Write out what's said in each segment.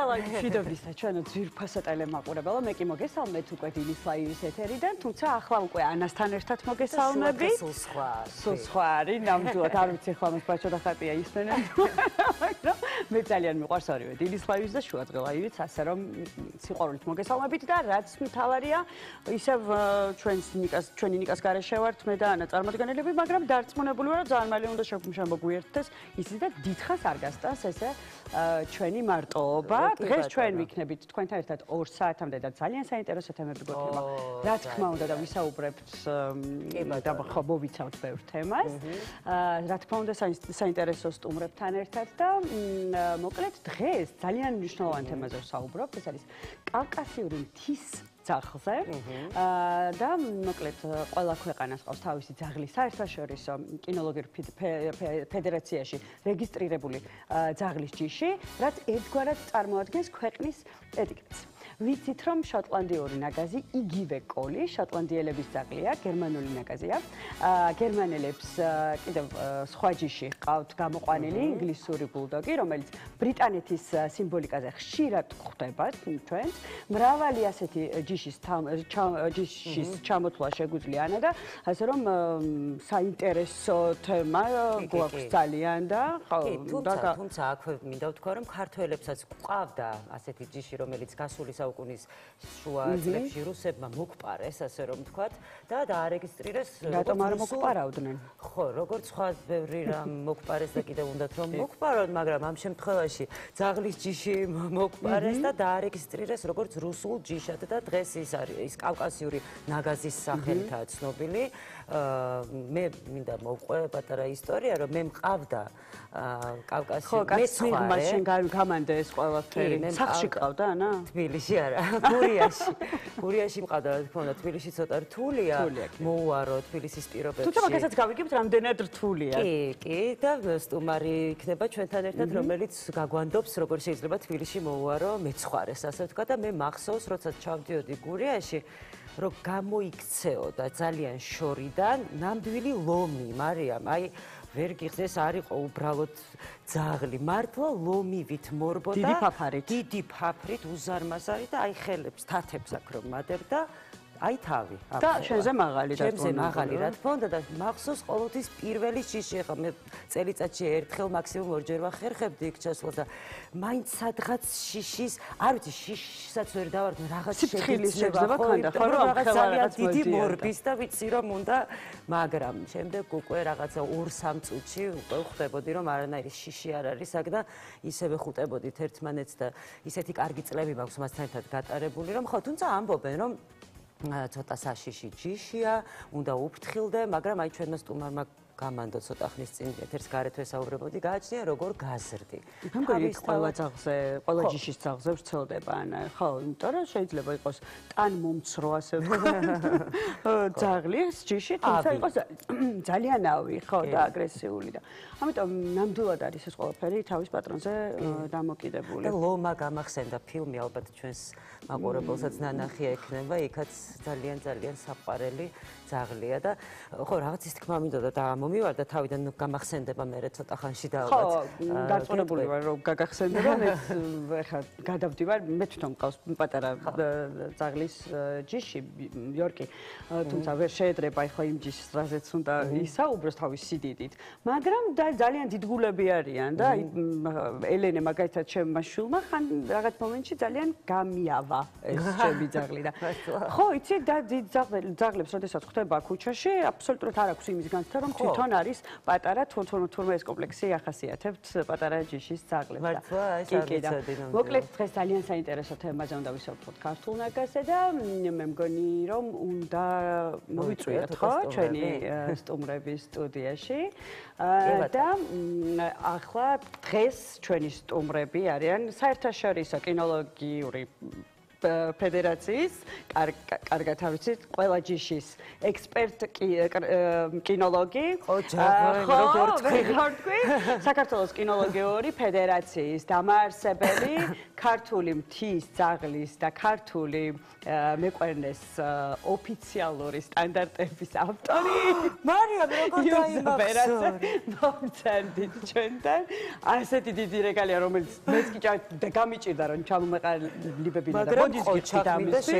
მშვიდობისა ჩვენო ძვირფასო ტელემაყურებელო, მე კი მოგესალმეთ უკვე დილის ლაივის ეთერიდან, თუმცა ახლა უკვე ანასთან ერთად მოგესალმებით. სულ სხვა არის, ნამდვილად არ ვიცი ახლა მას ბაჭო და ხატია ისმენენ. მე ძალიან მიყვარს ორივე დილის ლაივის და შუადღე ლაივიც, ასე რომ სიყვარულით მოგესალმებით და რაც მთავარია, ისევ ჩვენი ნიკას გარეშე ვართ მე და ანა წარმოდგენილები, მაგრამ დარწმუნებული ვარ, რომ ძალიან მალე უნდა შემოგვიერთდეს ისიც და დიდხანს არ გასტანს ესე ჩვენი მარტოობა. დღეს ჩვენ ვიქნებით თქვენთან ერთად 2 საათამდე და ძალიან საინტერესო თემები გვექნება. რა თქმა უნდა და ვისაუბრებთ და ხო მოვიცავთ ბევრ თემას. რა თქმა უნდა საინტერესო სტუმრებთან ერთად და მოკლედ დღეს ძალიან მნიშვნელოვან თემაზე ვსაუბრობთ. ეს არის კავკასიური მთის ძაღლზე და მოკლედ ყველა ქვეყანას ყავს თავისი ძაღლის საერთაშორისო კინოლოგიურ ფედერაციაში რეგისტრირებული ძაღლის ჯიში, რაც ერთგვარად წარმოადგენს ქვეყნის ეტიკეტს. ვიცით, რომ შოტლანდიური ნაგაზი იგივე კოლი, შოტლანდიელების ძაღლია, გერმანული ნაგაზია. გერმანელებს კიდევ სხვა ჯიში ყავთ გამოყვანილი ინგლისური ბულდოგი, რომელიც ბრიტანეთის სიმბოლიკაზე ხშირად გვხვდება ჩვენს. მრავალი ასეთი ჯიშის ჩამოთვლა შეგვიძლია ანა და ასე რომ საინტერესო თემა გვაქვს ძალიან და თუმცა აქვე მინდა ვთქვა, რომ ქართველებსაც გვყავდა ასეთი ჯიში, რომელიც გასული საუკუნის შუა წლებში რუსებმა მოგპარეს, ასე რომ ვთქვათ, და დაარეგისტრირეს. რატომ არ მოგპარავდნენ? ხო, როგორც სხვა ბევრი რამ მოგპარეს და კიდევ უნდათ რომ მოგპარონ, მაგრამ ამ შემთხვევაში ძაღლის ჯიში მოგპარეს და დაარეგისტრირეს როგორც რუსულ ჯიშად და დღეს ის კავკასიური ნაგაზის სახელითაა ცნობილი. მე მინდა მოვყვე პატარა ისტორია, რომ მე მყავდა კავკასიური მეცხვარე. შენ გამანდე ეს ყველაფერი. სახლში ყავდა ანა? თბილისში არა, გურიაში მყავდა, რა თქმა უნდა, თბილისში ცოტა რთულია. მოუარო თბილისის პირობებში. თუმცა მაგასაც გავიგებთ, რამდენად რთულია. კი, და სტუმარი იქნება ჩვენთან ერთად, რომელიც გაგვანდობს, როგორ შეიძლება თბილისში მოუარო მეცხვარეს, ასე ვთქვა და მე მახსოვს, როცა ჩავდიოდი გურიაში, რომ გამოიქცეოდა ძალიან შორიდან ნამდვილი ლომი, მარიამ, აი ვერ გიხდეს, არ იყო უბრალოდ ძაღლი, მართლა ლომივით მორბოდა. დიდი ფაფრით, უზარმაზარი და აი ხელებს, თათებს აქ რომ მადერდა. აი თავი. და შენზე მაღალი და ჩემზე მაღალი, რა თქმა უნდა და მახსოვს ყოველთვის პირველი ჯიში, ახლა მე წელიწადში ერთხელ მაქსიმუმ ორჯერ ვახერხებდი იქ ჩასვლას და მაინც სადღაც შიშის, არ ვიცი, შიშსაც ვერ დავარდნე, რაღაც შეიძლება ქონდა, ხო რომ რაღაც ძალიან დიდი მორბის და ვიცი რომ უნდა, მაგრამ შემდეგ უკვე რაღაცა 2-3 წუთში უკვე ხვდებოდი რომ არანაირი შიში არ არის აქ და ისევე ხუტებოდით ერთმანეთს და ისეთი კარგი წლები მაქვს მასთან ერთად გატარებული რომ ხო, თუმცა ამბობენ რომ ცოტა საშიში ჯიშია, უნდა უფრთხილდე, მაგრამ აი ჩვენმა სტუმარმა გამანდო ცოტა ხნის წინ ეთერს გარეთ ვესაუბრებოდი, გააჩნია როგორ გაზრდი. ამგვარად ყველა ძაღლზე, ყველა ჯიშის ძაღლზე ვრცელდება ანა, ხო, იმიტომ რომ შეიძლება იყოს ტანმომცრო, ასე ვთქვათ, ძაღლის ჯიში, თუმცა იყოს ძალიან ავი, ხო, და აგრესიული და ამიტომ ნამდვილად არის ეს ყველაფერი თავის პატრონზე დამოკიდებული. და ლომა გამახსენდა ფილმი, ალბათ ჩვენს მაყურებელსაც ნანახი ექნება, იქაც ძალიან საყვარელი ძაღლია და ხო, რაღაც ის თქმა მინდოდა და მომივარდა თავიდან გამახსენდება მე ცოტა ხანში და ალბათ. ხო, დარწმუნებული ვარ რომ გაგახსენდება, მე ეხლა გადავდივარ, მე თვითონ მყავს პატარა ძაღლის ჯიში, იორკი, თუმცა ვერ შეედრება ახლა იმ ჯიშს, რაზეც უნდა ისაუბროს თავის სიდიდით, მაგრამ ძალიან დიდგულები არიან და ელენე მაგალითად ჩემმა შვილმა ხან რაღაც მომენტში ძალიან გამიავა ეს ჩემი ძაღლი და ხო, იცი და დიდ ძაღლებს როდესაც ხდება ქუჩაში, აბსოლუტურად არ აქვს იმის განცდა რომ თვითონ არის პატარა თურმე ეს კომპლექსი ახასიათებთ პატარა ჯიშის ძაღლებს და მოკლედ დღეს ძალიან საინტერესო თემაზე უნდა ვისაუბროთ ქართულ ნაგაზზე და მე მგონი რომ უნდა მოვიწვიოთ ხო ჩვენი სტუმრების სტუდიაში და ახლა დღეს ჩვენი სტუმრები არიან საერთაშორისო კინოლოგიური ფედერაციის კარგად ავიცით ყველა ჯიშის ექსპერტ კინოლოგი საქართველოს კინოლოგიური ფედერაციის დამაარსებელი ქართული მთის ძაღლის და ქართული მეყვენეს ოფიციალური სტანდარტების ავტორი მარიამ როგორ დაიმახსოვრე მოგცემდით ჩვენთან ასეთი დიდი რეგალია რომელიც მეც კი გამიჭირდა რომ ჩამომეყალიბებინა და მოდის გიხდით ამის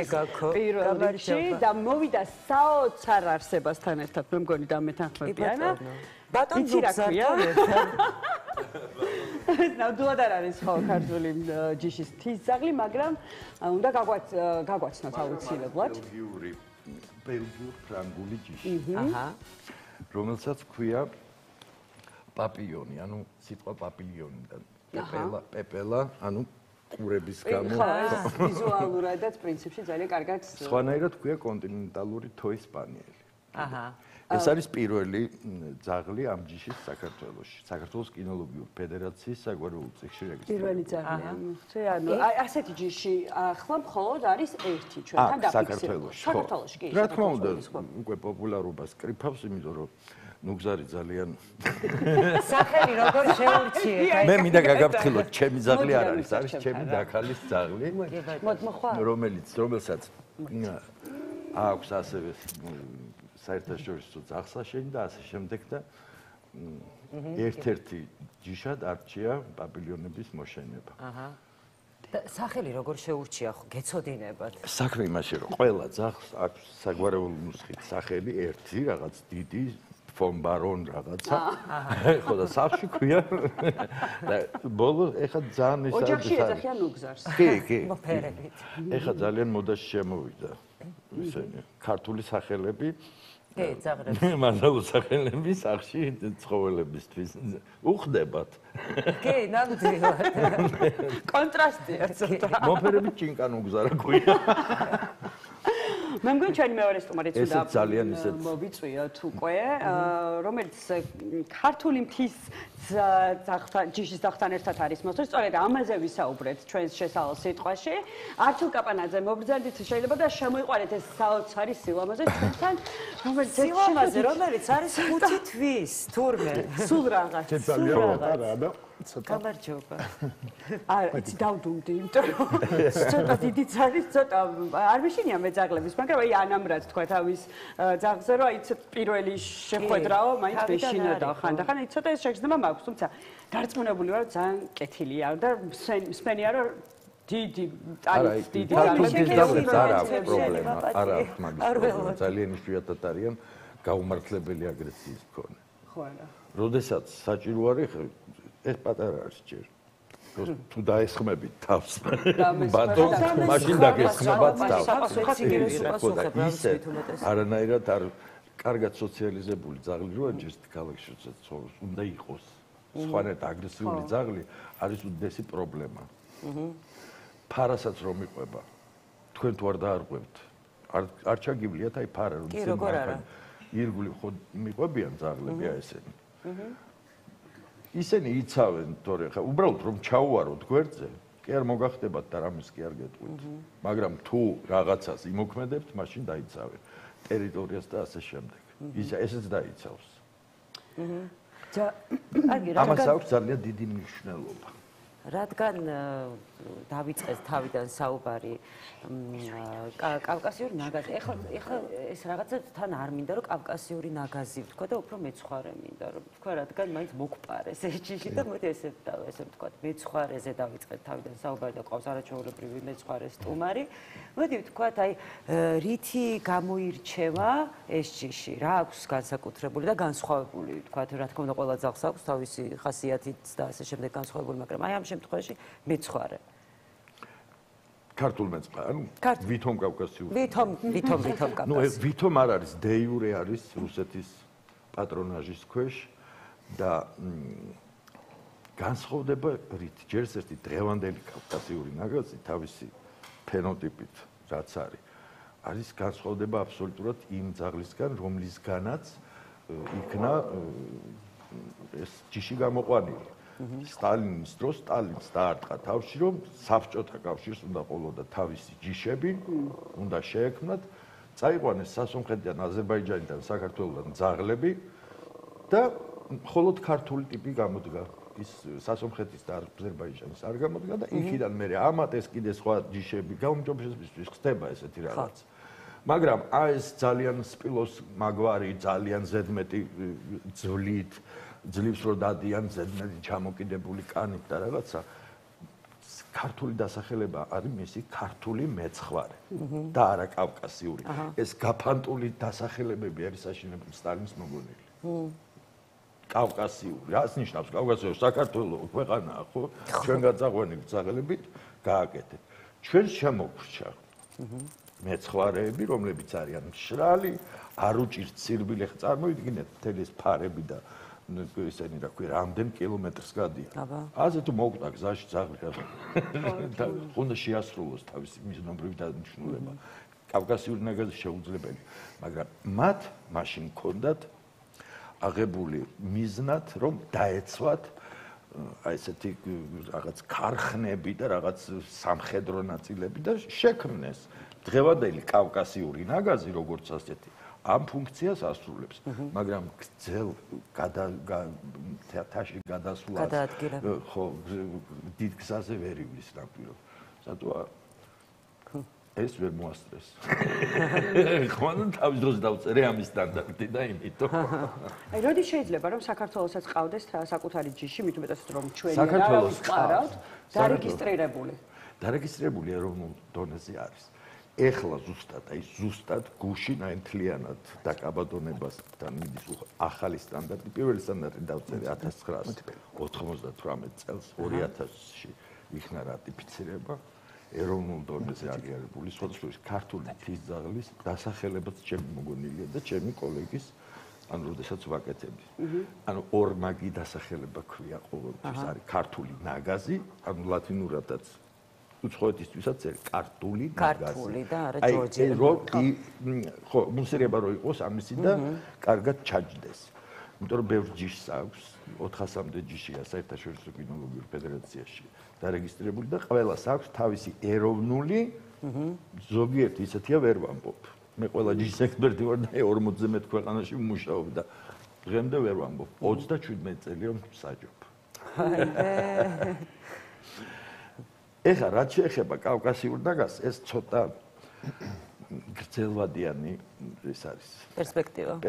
პირველ რიგში და მოვიდა საოცარ არსებასთან ერთად მე მგონი დამეთანხმებიანა ბატონ ზუგზართან ერთად ნამდვილად არ არის ხო ქართული ჯიშის მთის ძაღლი მაგრამ უნდა გაგვაცნოთ აუცილებლად ბელგიურ-ფრანგული ჯიში რომელსაც ქვია პაპილიონი ანუ სიტყვა პაპილიონიდან პეპელა ანუ ყურების გამო ვიზუალურადაც პრინციპში ძალიან კარგად სხვანაირად ქვია კონტინენტალური თოის სპანიელი ეს არის პირველი ძაღლი ამ ჯიშის საქართველოში. საქართველოს კინოლოგიური ფედერაციის საგვარეულო წიგნში რეგისტრირებული. პირველი ძაღლია. ანუ ასეთი ჯიში ახლა მხოლოდ არის ერთი ჩვენთან დაფიქსირებული. საქართველოში კი. რა თქმა უნდა, უკვე პოპულარობას კრიფავს, იმიტომ რომ ნუგზარი ძალიან სახელი როგორ შეურჩიეთ. მე მინდა გაგაფრთხილოთ, ჩემი ძაღლი არ არის, არის ჩემი დაქალის ძაღლი, რომელსაც აქვს ასევე საერთაშორისო ძაღლსაშენი და ასე შემდეგ და ერთ-ერთი ჯიშად არჩია პაპილიონების მოშენება. და სახელი როგორ შეურჩია ხო გეცოდინებათ? საქმე იმაში რომ ყველა ძაღლს აქვს საგვარეულო ნუსხით სახელი ერთი რაღაც დიდი ფონ ბარონ რაღაცა. ხო და სახში ქვია და ბოლო ეხა ძალიან ის არის. ოჯახში ეძახიან ნუგზარს. კი. მოფერებით. ეხა ძალიან მოდაში შემოვიდა. ისინი ქართული სახელები კი, ძაღლები. მანაუ სახელები სახში ცხოველებისთვის უხდებათ. კი, ნამდვილად. კონტრასტია ცოტა. მოფერებით ჭინკან უგზარა ქვია. მე მგონი ჩვენი მეორე სტუმარიც უნდა ძალიან ისეთ მოვიწვიოთ უკვე, რომელიც ქართული მთის ჯიშის ძაღლთან ერთად არის მოსული, სწორედ ამაზე ვისაუბრეთ ჩვენს შესავალ სიტყვაში. ართურ კაპანაძე მობრძანდით შეიძლება და შემოიყვანეთ ეს საოცარი სილამაზე ჩვენთან, რომელიც არის 5 თვის თურმე. სულ რაღაც. ძალიან პატარა და გამარჯობა. იცი დავდუმდი, იმიტომ რომ ცოტა დიდიც არის, ცოტა არ მეშინია მე ძაღლების, მაგრამ აი ანამრად თქვა თავის ძაღლზე, რომ აი პირველი შეხვედრაო, მაინც მეშინოდა ხანდახან, აი ცოტა ეს შეგრძნება მაქვს, თუმცა დარწმუნებული ვარ, ძალიან კეთილია და მსმენია რომ დიდი ტალენტი დიდი ძაღლების არ აქვს პრობლემა, არ აქვს მაგის პრობლემა, ძალიან იშვიათად არიან გაუმართლებელი აგრესიის მქონე. ხო არა. როდესაც საჭირო არის ეს პატარა არის ჯერ. თუ დაესხმებით თავს. ბატონ, მაშინ დაგესხმებათ თავს. ისე არანაირად არ კარგად სოციალიზებული ძაღლი როა ჯერ ქალაქში ცხოვრობს, უნდა იყოს. სხვანაირად აგრესიული ძაღლი არის უდიდესი პრობლემა. ფარასაც რომ იყვება. თქვენ თუ არ დაარღვევთ. არ ჩაგივლიათ აი ფარა რომ ირგული ხო მიყვებიან ძაღლები აი ესენი. ისინი იცავენ, თორე ხა უბრალოდ რომ ჩაუვაროთ გვერდზე, კი არ მოგახდებათ და რამის კი არ გეტყვით. მაგრამ თუ რაღაცას იმოქმედებთ, მაშინ დაიცავენ ტერიტორიას და ასე შემდეგ. ესეც დაიცავს. ამას აქვს ძალიან დიდი მნიშვნელობა. რადგან დავიწყეს თავიდან საუბარი კავკასიური ნაგაზი. ეხლა ეს რაღაცა თან არ მინდა რომ კავკასიური ნაგაზი ვთქვა და უფრო მეცხვარე მინდა რომ ვთქვა, რადგან მაინც მოგყარეს ეს ჯიში და მოდი ესე ვთქვა, მეცხვარეზე დავიწყეთ თავიდან საუბარი და ყავს არაჩვეულებრივი მეცხვარე სტუმარი. მოდი ვთქვათ, აი რითი გამოირჩევა ეს ჯიში? რა აქვს განსაკუთრებული და განსხვავებული, ვთქვათ, რა თქმა უნდა ყველა ძაღლს აქვს თავისი ხასიათით და ასე შემდეგ განსხვავებული, მაგრამ აი ამ შემთხვევაში მეცხვარე. ქართულ მეცხვარე, ანუ ვითომ კავკასიური. ვითომ კავკასიური. ნუ ეს ვითომ არ არის, დე იურე არის რუსეთის პატრონაჟის ქვეშ და განსხვავდება რით ჯერს ერთი დღევანდელი კავკასიური ნაგაზი თავისი ფენოტიპით რაც არის განსხვავდება აბსოლუტურად იმ ძაღლისგან, რომლისგანაც იქნა ეს ჯიში გამოყვანილი. სტალინის დროს სტალინს დაარტყა თავში, რომ საბჭოთა კავშირს უნდა ყოლოდა თავისი ჯიშები, უნდა შეექმნათ, წაიყვანეს სასუნხეთიდან, აზერბაიჯანიდან, საქართველოსთან ძაღლები და მხოლოდ ქართული ტიპი გამოდგა ის სასომხეთის და აზერბაიჯანის არ გამოდგა და იქიდან მე ამათ ეს კიდე სხვა ჯიშები გაუმჯობესებისთვის ხდება ესეთი რაღაც. მაგრამ ეს ძალიან სპილოს მაგვარი, ძალიან ზედმეტი ძლივს რო დადიან ზედმეტი ჩამოკიდებული კანით და რაღაცა ქართული დასახელება არის მისი ქართული მეცხვარე და არა კავკასიური. ეს გაფანტული დასახელებები არის საშინელი სტალინის მოგონილი. კავკასიური, რას ნიშნავს კავკასიური? საქართველოს ქვეყანაა, ხო? ჩვენ გაწაღვენით ძალებით გააკეთეთ. ჩვენს შემოგვრჩა მეცხვარეები, რომლებიც არიან მშრალი, არ უჭირთ სირბილე, წარმოვიდგინეთ მთელი ეს ფარები და ესენი რა ქვია, რამდენ კილომეტრს გადიან. აზე თუ მოვკვდა გზაში ძაღლი და უნდა შეასრულოს თავისი მიზნობრივი დანიშნულება. კავკასიური ნაგაზი შეუძლებელი, მაგრამ მათ მაშინ ჰქონდათ აღებული მიზნად, რომ დაეცვათ აი ესეთი რაღაც ქარხნები და რაღაც სამხედრო ნაწილები და შექმნეს დღევანდელი კავკასიური ნაგაზი, როგორც ასეთი, ამ ფუნქციას ასრულებს, მაგრამ გრძელ თაში გადასვლას ხო დიდ გზაზე ვერ ივლის ნამდვილად. სათუა ეს ვერ მოასწრეს. ხომ თავის დროს დავწერე ამის სტანდარტი და იმიტომ. აი, როდის შეიძლება რომ საქართველოსაც ყავდეს საკუთარი ჯიში, მით უმეტეს რომ ჩვენი არავის ყარავთ, დარეგისტრირებული. დარეგისტრირებული ეროვნულ დონეზე არის. ეხლა ზუსტად გუშინ აინთლიანად დაკაბადონებასთან მიდის ახალი სტანდარტი. პირველი სტანდარტი დავწერე 1998 წელს 2000-ში იქნა რატიფიცირება. ეროვნულ დონეზე აღიარებული სხვადასხვა ქართული თიხძაღლის დასახელებაც ჩემი მოგონილია და ჩემი კოლეგის ანუ როდესაც ვაკეთებდი. ანუ ორმაგი დასახელება ქვია ყოველთვის არის ქართული ნაგაზი, ანუ ლათინურადაც უცხოეთისთვისაც ქართული ნაგაზი. ქართული და არა ჯორჯია. ხო, მუსერება რო იყოს ამისი და კარგად ჩაჯდეს. იმიტომ რომ ბევრ ჯიშს აქვს 400-მდე ჯიშია საერთაშორისო კინოლოგიურ ფედერაციაში დარეგისტრირებული და ყველას აქვს თავისი ეროვნული ზოგიერთი ისეთია ვერ ვამბობ. მე ყველა ჯიშის ექსპერტი ვარ და 40-ზე მეტ ქვეყანაში ვმუშაობ და დღემდე ვერ ვამბობ. 37 წელი რომ ვსაჯობ. ეხლა რაც შეეხება კავკასიურ ნაგაზს, ეს ცოტა გრძელვადიანი ეს არის პერსპექტივა.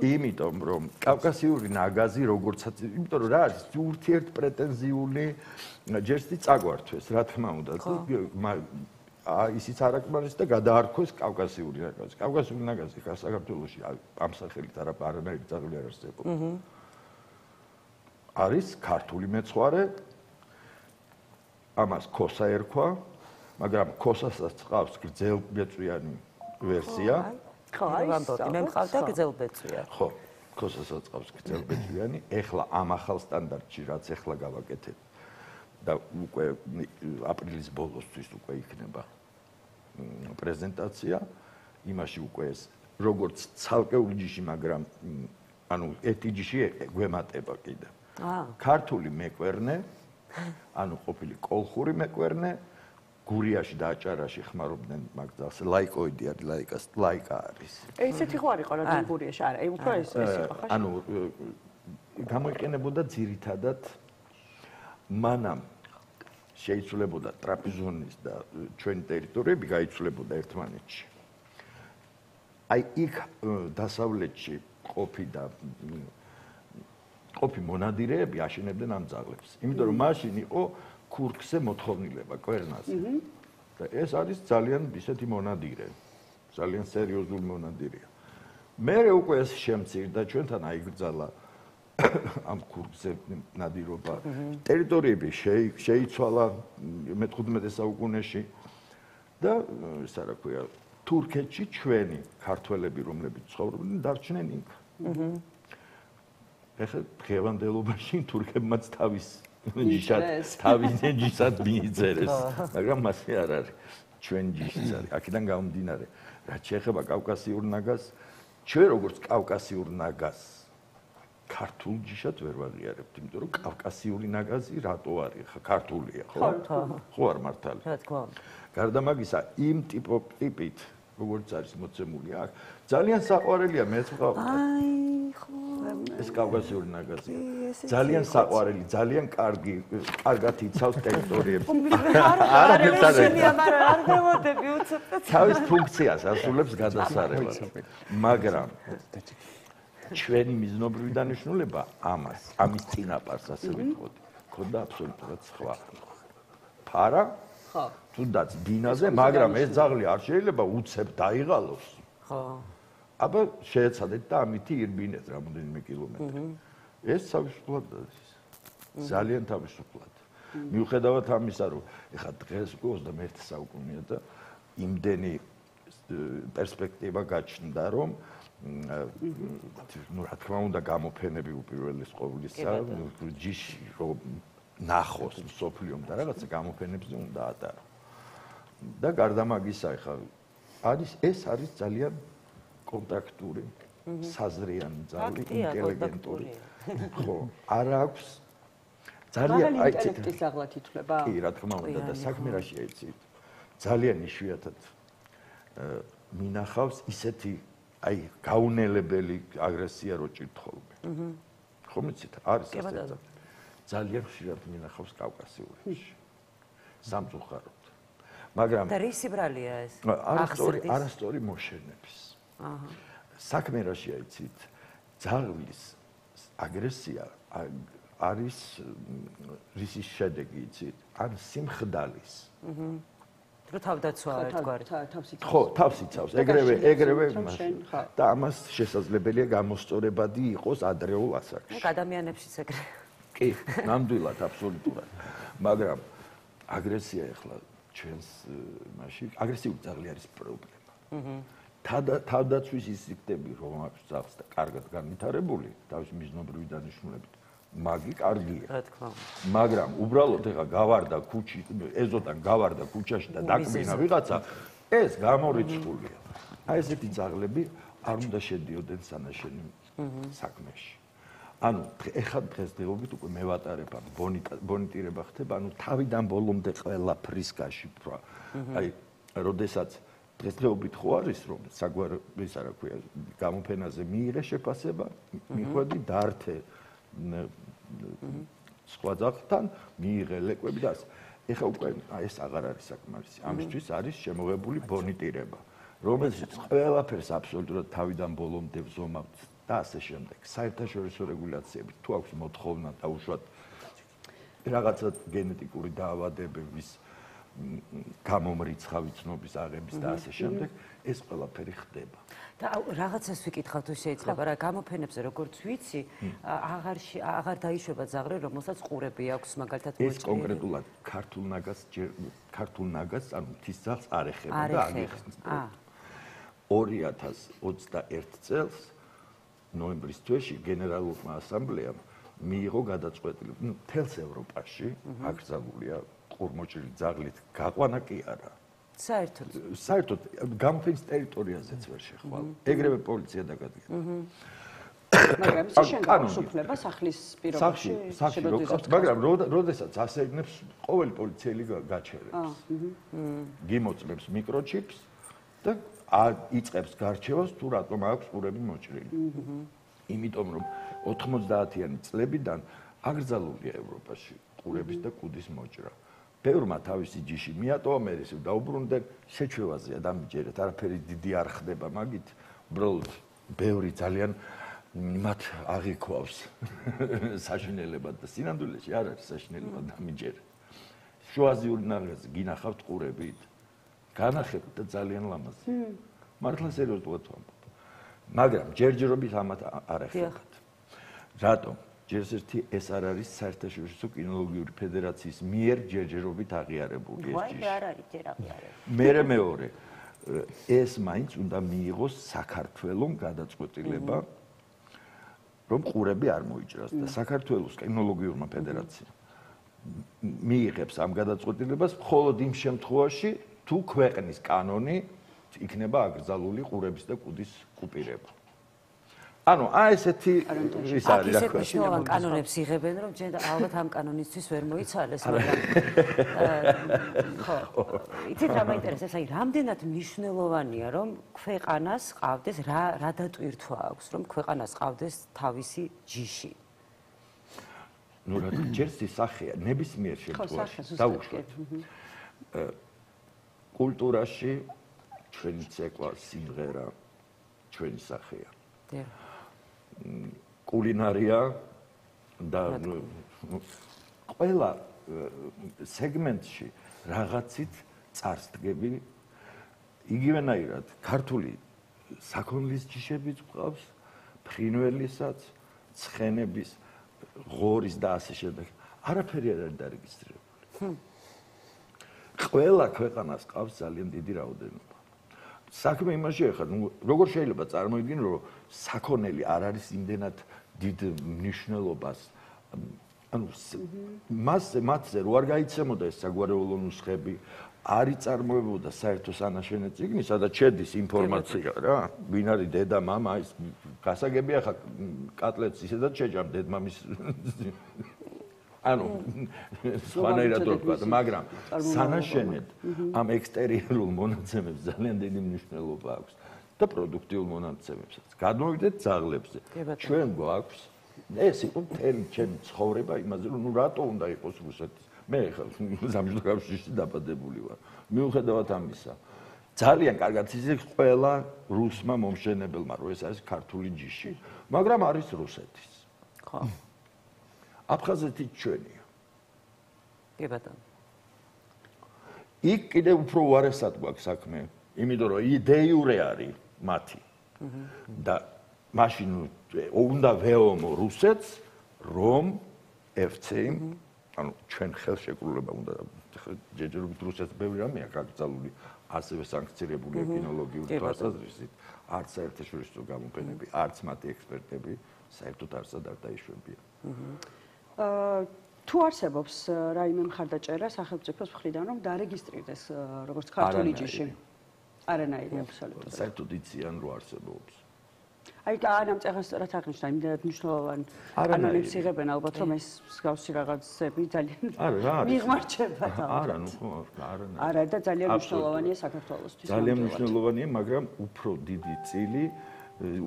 იმიტომ რომ კავკასიური ნაგაზი როგორცაც, იმიტომ რომ რა არის ურთიერთპრეტენზიული ჯერსი წაგვართვეს, რა თქმა უნდა. ისიც არაკმარის და გადაარქვეს კავკასიური ნაგაზი. კავკასიური ნაგაზი საქართველოში ამ სახელით არანაირი ძაღლი არ არსებობს. არის ქართული მეცხვარე, ამას ქოსა ერქვა, მაგრამ ქოსასაც ყავს გრძელბეწვიანი ვერსია. ხო, ვამბობდი, მე მყავდა გრძელბეწვია. ხო, ქოსასაც ყავს გრძელბეწვიანი. ეხლა ამ ახალ სტანდარტში, რაც ეხლა გავაკეთეთ და უკვე აპრილის ბოლოსთვის უკვე იქნება პრეზენტაცია, იმაში უკვე ეს როგორც ცალკეული ჯიში, მაგრამ ანუ ერთი ჯიში გვემატება კიდე. ქართული მეკვერნე, ანუ ყოფილი კოლხური მეკვერნე, გურიაში და აჭარაში ხმარობდნენ მაგ ძაღლს. ლაიკოიდი არის, ლაიკა არის. ესეთი ხო არის ყველა გურიაში, არა, უფრო ეს იყო ხო? ანუ გამოიყენებოდა ძირითადად მანამ შეიცვლებოდა ტრაპიზონის და ჩვენი ტერიტორიები გაიცვლებოდა ერთმანეთში. აი იქ დასავლეთში ყოფი მონადირეები აშენებდნენ ამ ძაღლებს. იმიტომ რომ მაშინ იყო ქურქზე მოთხოვნილება კვერნაზე. და ეს არის ძალიან ისეთი მონადირე, ძალიან სერიოზული მონადირეა. მერე უკვე ეს შემცირდა ჩვენთან აიგრძალა ამ ქურქზე ნადირობა. ტერიტორიები შეიცვალა მე-15 საუკუნეში და ეს რა ქვია, თურქეთში ჩვენი ქართველები, რომლებიც ცხოვრობდნენ, დარჩნენ იქ. ეხლა დღევანდელობაში თურქებმაც თავის ჯიშად მიიწერეს, მაგრამ მასე არ არის. ჩვენ ჯიშიც არის. აქედან გამომდინარე, რაც შეეხება კავკასიურ ნაგაზს, ჩვენ როგორც კავკასიურ ნაგაზს ქართულ ჯიშად ვერ ვაღიარებთ, იმიტომ რომ კავკასიური ნაგაზი რატო არის? ხა ქართულია, ხო? ხო არ მართალი. რა თქმა უნდა. გარდა მაგისა, იმ ტიპით როგორც არის მოცემული აქ. ძალიან საყვარელია მეც ვყავ. ეს კავკასიური ნაგაზია. ძალიან საყვარელი, ძალიან კარგად იცავს ტერიტორიებს. არ მევოდები უცებ. თავის ფუნქციას ასრულებს გადასარევად. მაგრამ ჩვენი მიზნობრივი დანიშნულება ამის წინაპარს ასე ვიტყოდი. ქონდა აბსოლუტურად სხვა. ფარა? ხო. თუნდაც დინაზე, მაგრამ ეს ძაღლი არ შეიძლება უცებ დაიღალოს. ხო. აბა შეეცადეთ და ამითი ირბინეთ რამოდენიმე კილომეტრი. ეს თავისუფლად არის. ძალიან თავისუფლად. მიუხედავად ამისა, რომ ეხლა დღეს უკვე 21 საუკუნეა და იმდენი პერსპექტივა გაჩნდა, რომ ну, რა თქმა უნდა, გამოფენები უპირველეს ყოვლისა, ჯიში რომ ნახოს მსოფლიომ და რაღაცა გამოფენებზე უნდა ატარო. და გარდა მაგისა, ეხლა ეს არის ძალიან კონტაქტური, საზრიანი ძაღლი, ინტელიგენტური. ხო, არ აქვს ძალიან ინტელექტის ძაღლად ითვლება? კი, რა თქმა უნდა და საქმე რაშია იცით? ძალიან იშვიათად მინახავს ისეთი გაუნელებელი აგრესია რო ჭირთ ხოლმე. ხომ იცით, არის ასე. ძალიან ხშირად მინახავს კავკასიურებში. სამწუხაროდ. მაგრამ და რისი ბრალია ეს? არასწორი მოშენების. საქმე რაშია იცით? ძაღლის აგრესია არის რისის შედეგი იცით? ან სიმხდალის. რო თავდაცვა ერთგვარი. ხო, თავს იცავს. ეგრევე და ამას შესაძლებელია გამოსწორებადი იყოს ადრეულ ასაკში. ადამიანებშიც ეგრე. კი, ნამდვილად, აბსოლუტურად. მაგრამ აგრესია ახლა ჩვენს მაშინ აგრესიული ძაღლი არის პრობლემა. თავდაცვის ინსტინქტები რომ აქვს ძაღლს და კარგად განვითარებული, თავის მიზნობრივი დანიშნულებით, მაგი კარგია. რა თქმა უნდა. მაგრამ უბრალოდ ეხა გავარდა ქუჩი, ეზოდან გავარდა ქუჩაში და დაკბინა ვიღაცა, ეს გამორიცხულია. აი ესეთი ძაღლები არ უნდა შედიოდნენ სანაშენი საქმეში. ანუ ეხლა დღესდღეობით უკვე მევატარებ ამ ბონიტირება ხდება, ანუ თავიდან ბოლომდე ყველაფრის გაშიფრვა. აი, როდესაც დღესდღეობით ხო არის რომ საგვარ ის რა ქვია, გამოფენაზე მიიღე შეფასება, მიხვედი დართე სხვა ძაღლთან, მიიღე ლეკვები და ეხლა უკვე ეს აღარ არის საკმარისი. ამისთვის არის შემოღებული ბონიტირება, რომელშიც ყველაფერს აბსოლუტურად თავიდან ბოლომდე ვზომავთ და ასე შემდეგ. საერთაშორისო რეგულაციებით თუ აქვს მოთხოვნა დაუშვათ რაღაცა გენეტიკური დაავადებების გამომრიცხავი ცნობის აღების და ასე შემდეგ, ეს ყველაფერი ხდება. და რაღაცას ვიკითხავ თუ შეიძლება, რა გამოფენებზე როგორც ვიცი, აღარ დაიშვება ძაღლი, რომელსაც ყურები აქვს მაგალითად მოჭრილი. ეს კონკრეტულად ქართულ ნაგაზს, ანუ მთის ძაღლს არ ეხება და აგიხსნა. 2021 წელს ნოემბრის თვეში გენერალურმა ასამბლეამ მიიღო გადაწყვეტილება, მთელს ევროპაში აკრძალულია ყურმოჭრილი ძაღლით გაყვანა კი არა. საერთოდ გამოფენის ტერიტორიაზეც ვერ შეხვალ. ეგრევე პოლიცია დაგადგა. მაგრამ ის შენგავს უფლება სახლის პირობებში შეგვიძლია, მაგრამ როდესაც ასეირნებს ყოველი პოლიციელი გაჩერებს. გიმოწმებს მიკროჩიპს და იწყებს გარჩევას თუ რატომ აქვს ყურები მოჭრილი. იმიტომ რომ 90-იანი წლებიდან აკრძალულია ევროპაში ყურების და კუდის მოჭრა. ბევრმა თავისი ჯიში მიატოვა, მე ისევ დაუბრუნდნენ, შეჩვევაზეა დამიჯერეთ, არაფერი დიდი არ ხდება მაგით, უბრალოდ ბევრი ძალიან მათ აღიქვავს საშინელებად და სინამდვილეში არ არის საშინელებად დამიჯერეთ. შუაზიური ნაღაზი გინახავთ ყურებით, განახებთ და ძალიან ლამაზი. მართლა სერიოზულად ვამბობ. მაგრამ ჯერჯერობით ამათ არ ეხებათ. რატომ? ჯერჯერობით ეს არ არის საერთაშორისო კინოლოგიური ფედერაციის მიერ ჯერჯერობით აღიარებული ეს ჯიში. არ არის ჯერ აღიარებული. მეორე, ეს მაინც უნდა მიიღოს საქართველოს გადაწყვეტილება, რომ ყურები არ მოიჭრას და საქართველოს კინოლოგიურმა ფედერაციამ მიიღებს ამ გადაწყვეტილებას მხოლოდ იმ შემთხვევაში, თუ ქვეყნის კანონი იქნება აკრძალული ყურების და კუდის კუპირება. ანუ ესეთი ის არის რა ქვია. ისეთ კანონებს იღებენ, რომ ჯერ ალბათ ამ კანონისთვის ვერ მოიცალეს, მაგრამ ხო. იცით რა მაინტერესებს, აი რამდენად მნიშვნელოვანია, რომ ქვეყანას ყავდეს რა დატვირთვა აქვს, რომ ქვეყანას ყავდეს თავისი ჯიში. ნუ რა ჯერსი სახეა, ნებისმიერ შემთხვევაში დაუშვათ. კულტურაში ჩვენი ცეკვა, სიმღერა ჩვენი სახეა. კულინარია და ყველა სეგმენტში რაღაცით წარსდგები იგივენაირად ქართული საქონლის ჯიშებიც გვყავს, ფრინველისაც, ცხენების, ღორის და ასე შემდეგ. არაფერი არ არის დარეგისტრირებული. ყველა ქვეყანას ყავს ძალიან დიდი რაოდენობა. საქმე იმაშია ხარ, როგორ შეიძლება წარმოიდგინო, რომ საქონელი არ არის იმდენად დიდ მნიშვნელობას, ანუ მასზე რო არ გაიცემოდა ეს საგვარეულო ნუსხები, არ იწარმოებოდა საერთო სანაშენე წიგნი, სადაც შედის ინფორმაცია რა, ვინ არის დედა, მამა, ის გასაგებია ხა კატლეტს ისედაც შეჭამ დედმამის ანუ სხვანაირად რო ვთქვა, მაგრამ სანაშენედ ამ ექსტერიორულ მონაცემებს ძალიან დიდი მნიშვნელობა აქვს და პროდუქტიულ მონაცემებსაც. გადმოვიდეთ ძაღლებზე. ჩვენ გვაქვს ეს იყო მთელი ჩემი ცხოვრება იმაზე, რომ ნუ რატო უნდა იყოს რუსეთის. მე ხა სამშობლო კავშირში დაბადებული ვარ. მიუხედავად ამისა, ძალიან კარგად იცის ყველა რუსმა მომშენებელმა, რომ ეს არის ქართული ჯიში, მაგრამ არის რუსეთის. ხო. აფხაზეთი ჩვენია. კი ბატონო. იქ კიდევ უფრო უარესად გვაქვს საქმე, იმიტომ რომ იდეიურე არის მათი. და მაშინ უნდა ვეომო რუსეთს, რომ FC-ი, ანუ ჩვენ ხელშეკრულება უნდა ჯერჯერობით რუსეთს ბევრი რამეა გაკრძალული, ასევე სანქცირებული კინოლოგიური თვალსაზრისით, არც საერთაშორისო გამოფენები, არც მათი ექსპერტები საერთოდ არსად არ დაიშვებიან. თუ არსებობს რაიმე მხარდაჭერა სახელმწიფოს მხრიდან, რომ დარეგისტრირდეს როგორც ქართული ჯიში? არანაირი აბსოლუტურად. საერთოდ იციან რომ არსებობს. აი ამ წესასწორად აღნიშნა, იმდენად მნიშვნელოვან კანონებს იღებენ ალბათ, რომ ეს მსგავსი რაღაცები ძალიან მიღმარჩება. არა, ნუ ხო, არანაირი. არა და ძალიან მნიშვნელოვანია საქართველოსთვის. ძალიან მნიშვნელოვანია, მაგრამ უფრო დიდი წილი,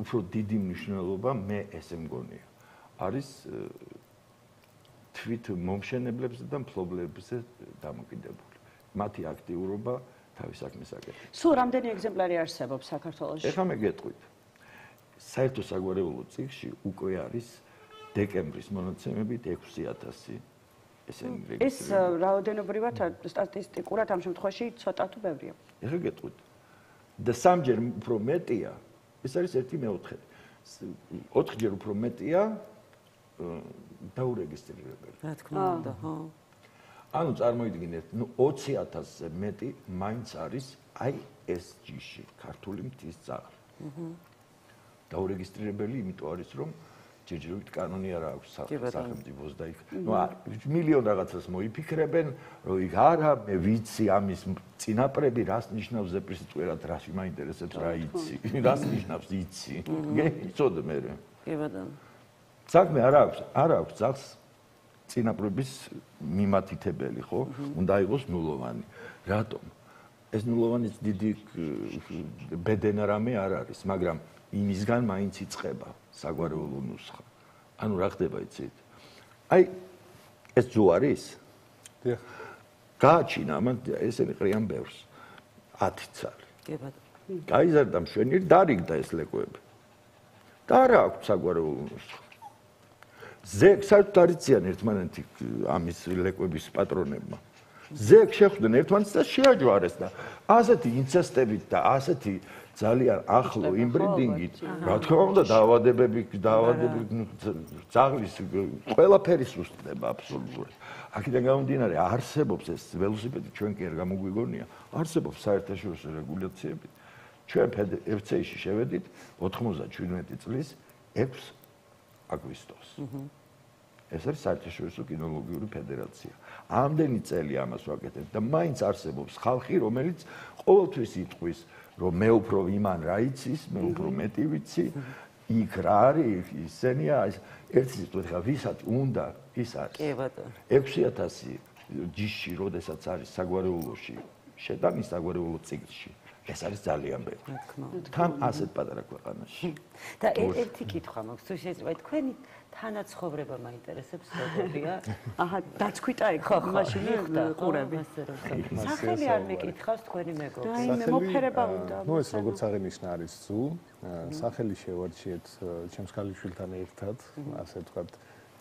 უფრო დიდი მნიშვნელობა მე ესე მგონია. არის თვით მომშენებლებზე და მფლობელებზე დამოკიდებული. მათი აქტიურობა თავის საქმეს აკეთებს. სულ რამდენი ეგზემპლარი არსებობს საქართველოში? ეხლა მე გეტყვით. საერთო საგვარეულო წიგნში უკვე არის დეკემბრის მონაცემებით 6000 ესენი რეგისტრირებული. ეს რაოდენობრივად სტატისტიკურად ამ შემთხვევაში ცოტა თუ ბევრია? ეხლა გეტყვით. და სამჯერ უფრო მეტია, ეს არის 1/4. 4ჯერ უფრო მეტია დაურეგისტრირებელი. რა თქმა უნდა, ხო. ანუ წარმოიდგინეთ, 20000-ზე მეტი მაინც არის აი ეს ჯიში, ქართული მთის ძაღლი. დაურეგისტრირებელი იმიტომ არის, რომ ჯერჯერობით კანონი არ აქვს სახელმწიფოს და იქ მილიონ რაღაცას მოიფიქრებენ, რომ იქ არა, მე ვიცი ამის წინაპრები, რას ნიშნავს ზეპირსიტყვიერად, რაში მაინტერესებს რა იცი, რას ნიშნავს იცი. იცოდე მე. კი ბატონო. საქმე არ აქვს ძაღლს წინაპრების მიმართითებელი, ხო? უნდა იყოს ნულოვანი. რატომ? ეს ნულოვანის დიდი ბედენა რამე არ არის, მაგრამ იმისგან მაინც იწყება საგვარეულო ნუსხა. ანუ რა ხდება იცით? აი ეს ჯუარის? დიახ. გააჩინა ამან ესენი ყრიან ბევრს. 10 წელი. კი ბატონო. გაიზარდა მშვენიერი, დარიგდა ეს ლეკვები. და არა აქვს საგვარეულო ნუსხა. ზეგ საერთოდ არ იციან ერთმანეთი ამის ლეკვების პატრონებმა. ზეგ შეხვდნენ ერთმანეთს და შეაჯვარეს და ასეთი ინცესტებით და ასეთი ძალიან ახლო იმბრიდინგით, რა თქმა უნდა, დაავადებები, ძაღლის ყველაფერი სუსტდება აბსოლუტურად. აქედან გამომდინარე, არსებობს ეს ველოსიპედი, ჩვენ კი არ გამოგვიგონია, არსებობს საერთაშორისო რეგულაციები. ჩვენ FC-ში შევედით 97 წლის 6 აგვისტოს. ეს არის საერთაშორისო კინოლოგიური ფედერაცია. ამდენი წელი ამას ვაკეთებთ და მაინც არსებობს ხალხი, რომელიც ყოველთვის იტყვის, რომ მე უფრო იმან რა იცის, მე უფრო მეტი ვიცი იქ რა არის ისენია ერთი სიტყვით ხა ვისაც უნდა ის არის. კი ბატონო. 6000 ჯიში, როდესაც არის საგვარეულოში, შეტანის საგვარეულო ციკლში. ეს არის ძალიან ბევრი. თან ასეთ პატარა ქვეყანაში. და ერთი კითხვა მაქვს, თუ შეიძლება თქვენი თანაცხოვრება მაინტერესებს როგორია? აჰა, დაცქვიტა იქ მაშინ ყურები. სახელი არ მეკითხავს თქვენი მეგობრი. რაიმე მოფერება უნდა. ნუ ეს როგორც აღინიშნა არის ზუ, სახელი შევარჩიეთ ჩემს ქალიშვილთან ერთად, ასე ვთქვათ,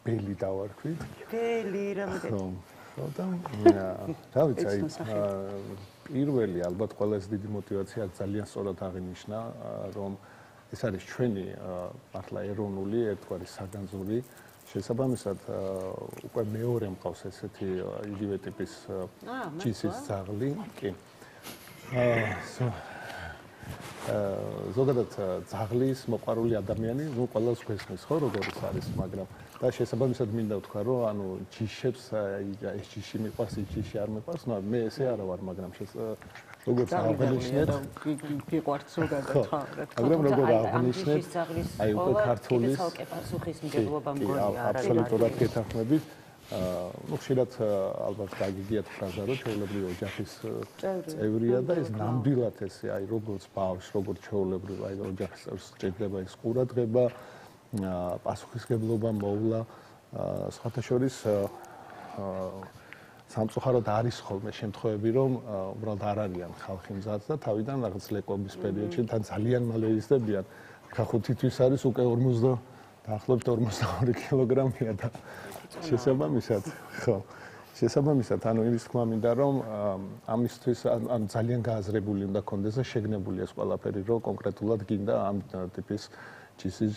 ბელი დავარქვით. ბელი რამე და რა ვიცი, პირველი ალბათ ყველაზე დიდი мотиваცია ძალიან სწორად აღინიშნა, რომ ეს არის ჩვენი მართლა ეროვნული ერთგვარი საგანძური. შესაბამისად, უკვე მეორე მყავს ესეთი იგივე ტიპის ჯისის ძაღლი, კი. ზოგადად ძაღლის მოყვარული ადამიანი, ნუ ყველას გვესმის ხო, როგორიც არის, მაგრამ და შესაბამისად მინდა ვთქვა, რომ ანუ ჯიშებს ეს ჯიში მიყვარს, ის ჯიში არ მიყვარს, ნუ მე ესე არა ვარ, მაგრამ როგორც აღნიშნეთ, გიყვარს ზოგადად ხო, მაგრამ როგორ აღნიშნეთ, აი უკვე ქართულის ცალკე პასუხისმგებლობა მგონია არა. აბსოლუტურად გეთანხმებით. ну ხშირად ალბათ გაგიგიათ ფრაზა რომ ჩვეულებრივი ოჯახის წევრია და ეს ნამდვილად ესე აი როგორც ბავშვს როგორც ჩვეულებრივი აი ოჯახის წევრს სჭირდება ეს ყურადღება პასუხისმგებლობა მოვლა სხვათა შორის სამწუხაროდ არის ხოლმე შემთხვევები რომ უბრალოდ არ არიან ხალხი მზად და თავიდან რაღაც ლეკობის პერიოდში თან ძალიან მალე იზრდებიან ხახუთი თვის არის უკვე 40 დაახლოებით 42 კილოგრამია და შესაბამისად, ხო. შესაბამისად, ანუ იმის თქმა მინდა, რომ ამისთვის ანუ ძალიან გააზრებული უნდა კონდეს და შეგნებული ეს ყველაფერი, რომ კონკრეტულად გინდა ამ ტიპის ჯისის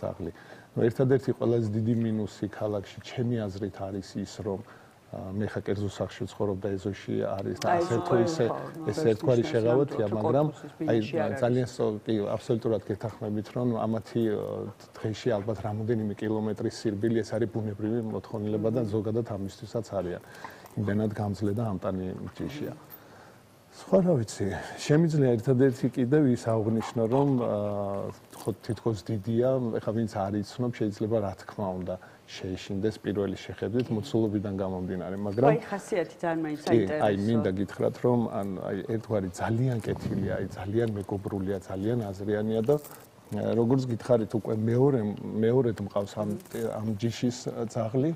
ძაღლი. ნუ ერთადერთი ყველაზე დიდი მინუსი ქალაქში ჩემი აზრით არის ის, რომ მე ხა კერძო სახლში ვცხოვრობ და ეზოში არის და ასე თუ ისე ეს ერთგვარი შეღავათია, მაგრამ აი ძალიან კი აბსოლუტურად გეთანხმებით, რომ ამათი დღეში ალბათ რამოდენიმე კილომეტრის სირბილი ეს არის ბუნებრივი მოთხოვნილება და ზოგადად ამისთვისაც არიან. იმდენად გამძლე და ამტანი ჯიშია. სხვა რა ვიცი, შემიძლია ერთადერთი კიდევ ის აღნიშნო, რომ ხო თითქოს დიდია, ეხლა ვინც არ იცნობ, შეიძლება რა თქმა უნდა შეიშინდეს პირველი შეხედვით მოცულობიდან გამომდინარე, მაგრამ აი ხასიათი ძალიან მაინც საინტერესოა. აი მინდა გითხრათ, რომ ან აი ერთგვარი ძალიან კეთილია, აი ძალიან მეგობრულია, ძალიან აზრიანია და როგორც გითხარით, უკვე მეორედ მყავს ამ ჯიშის ძაღლი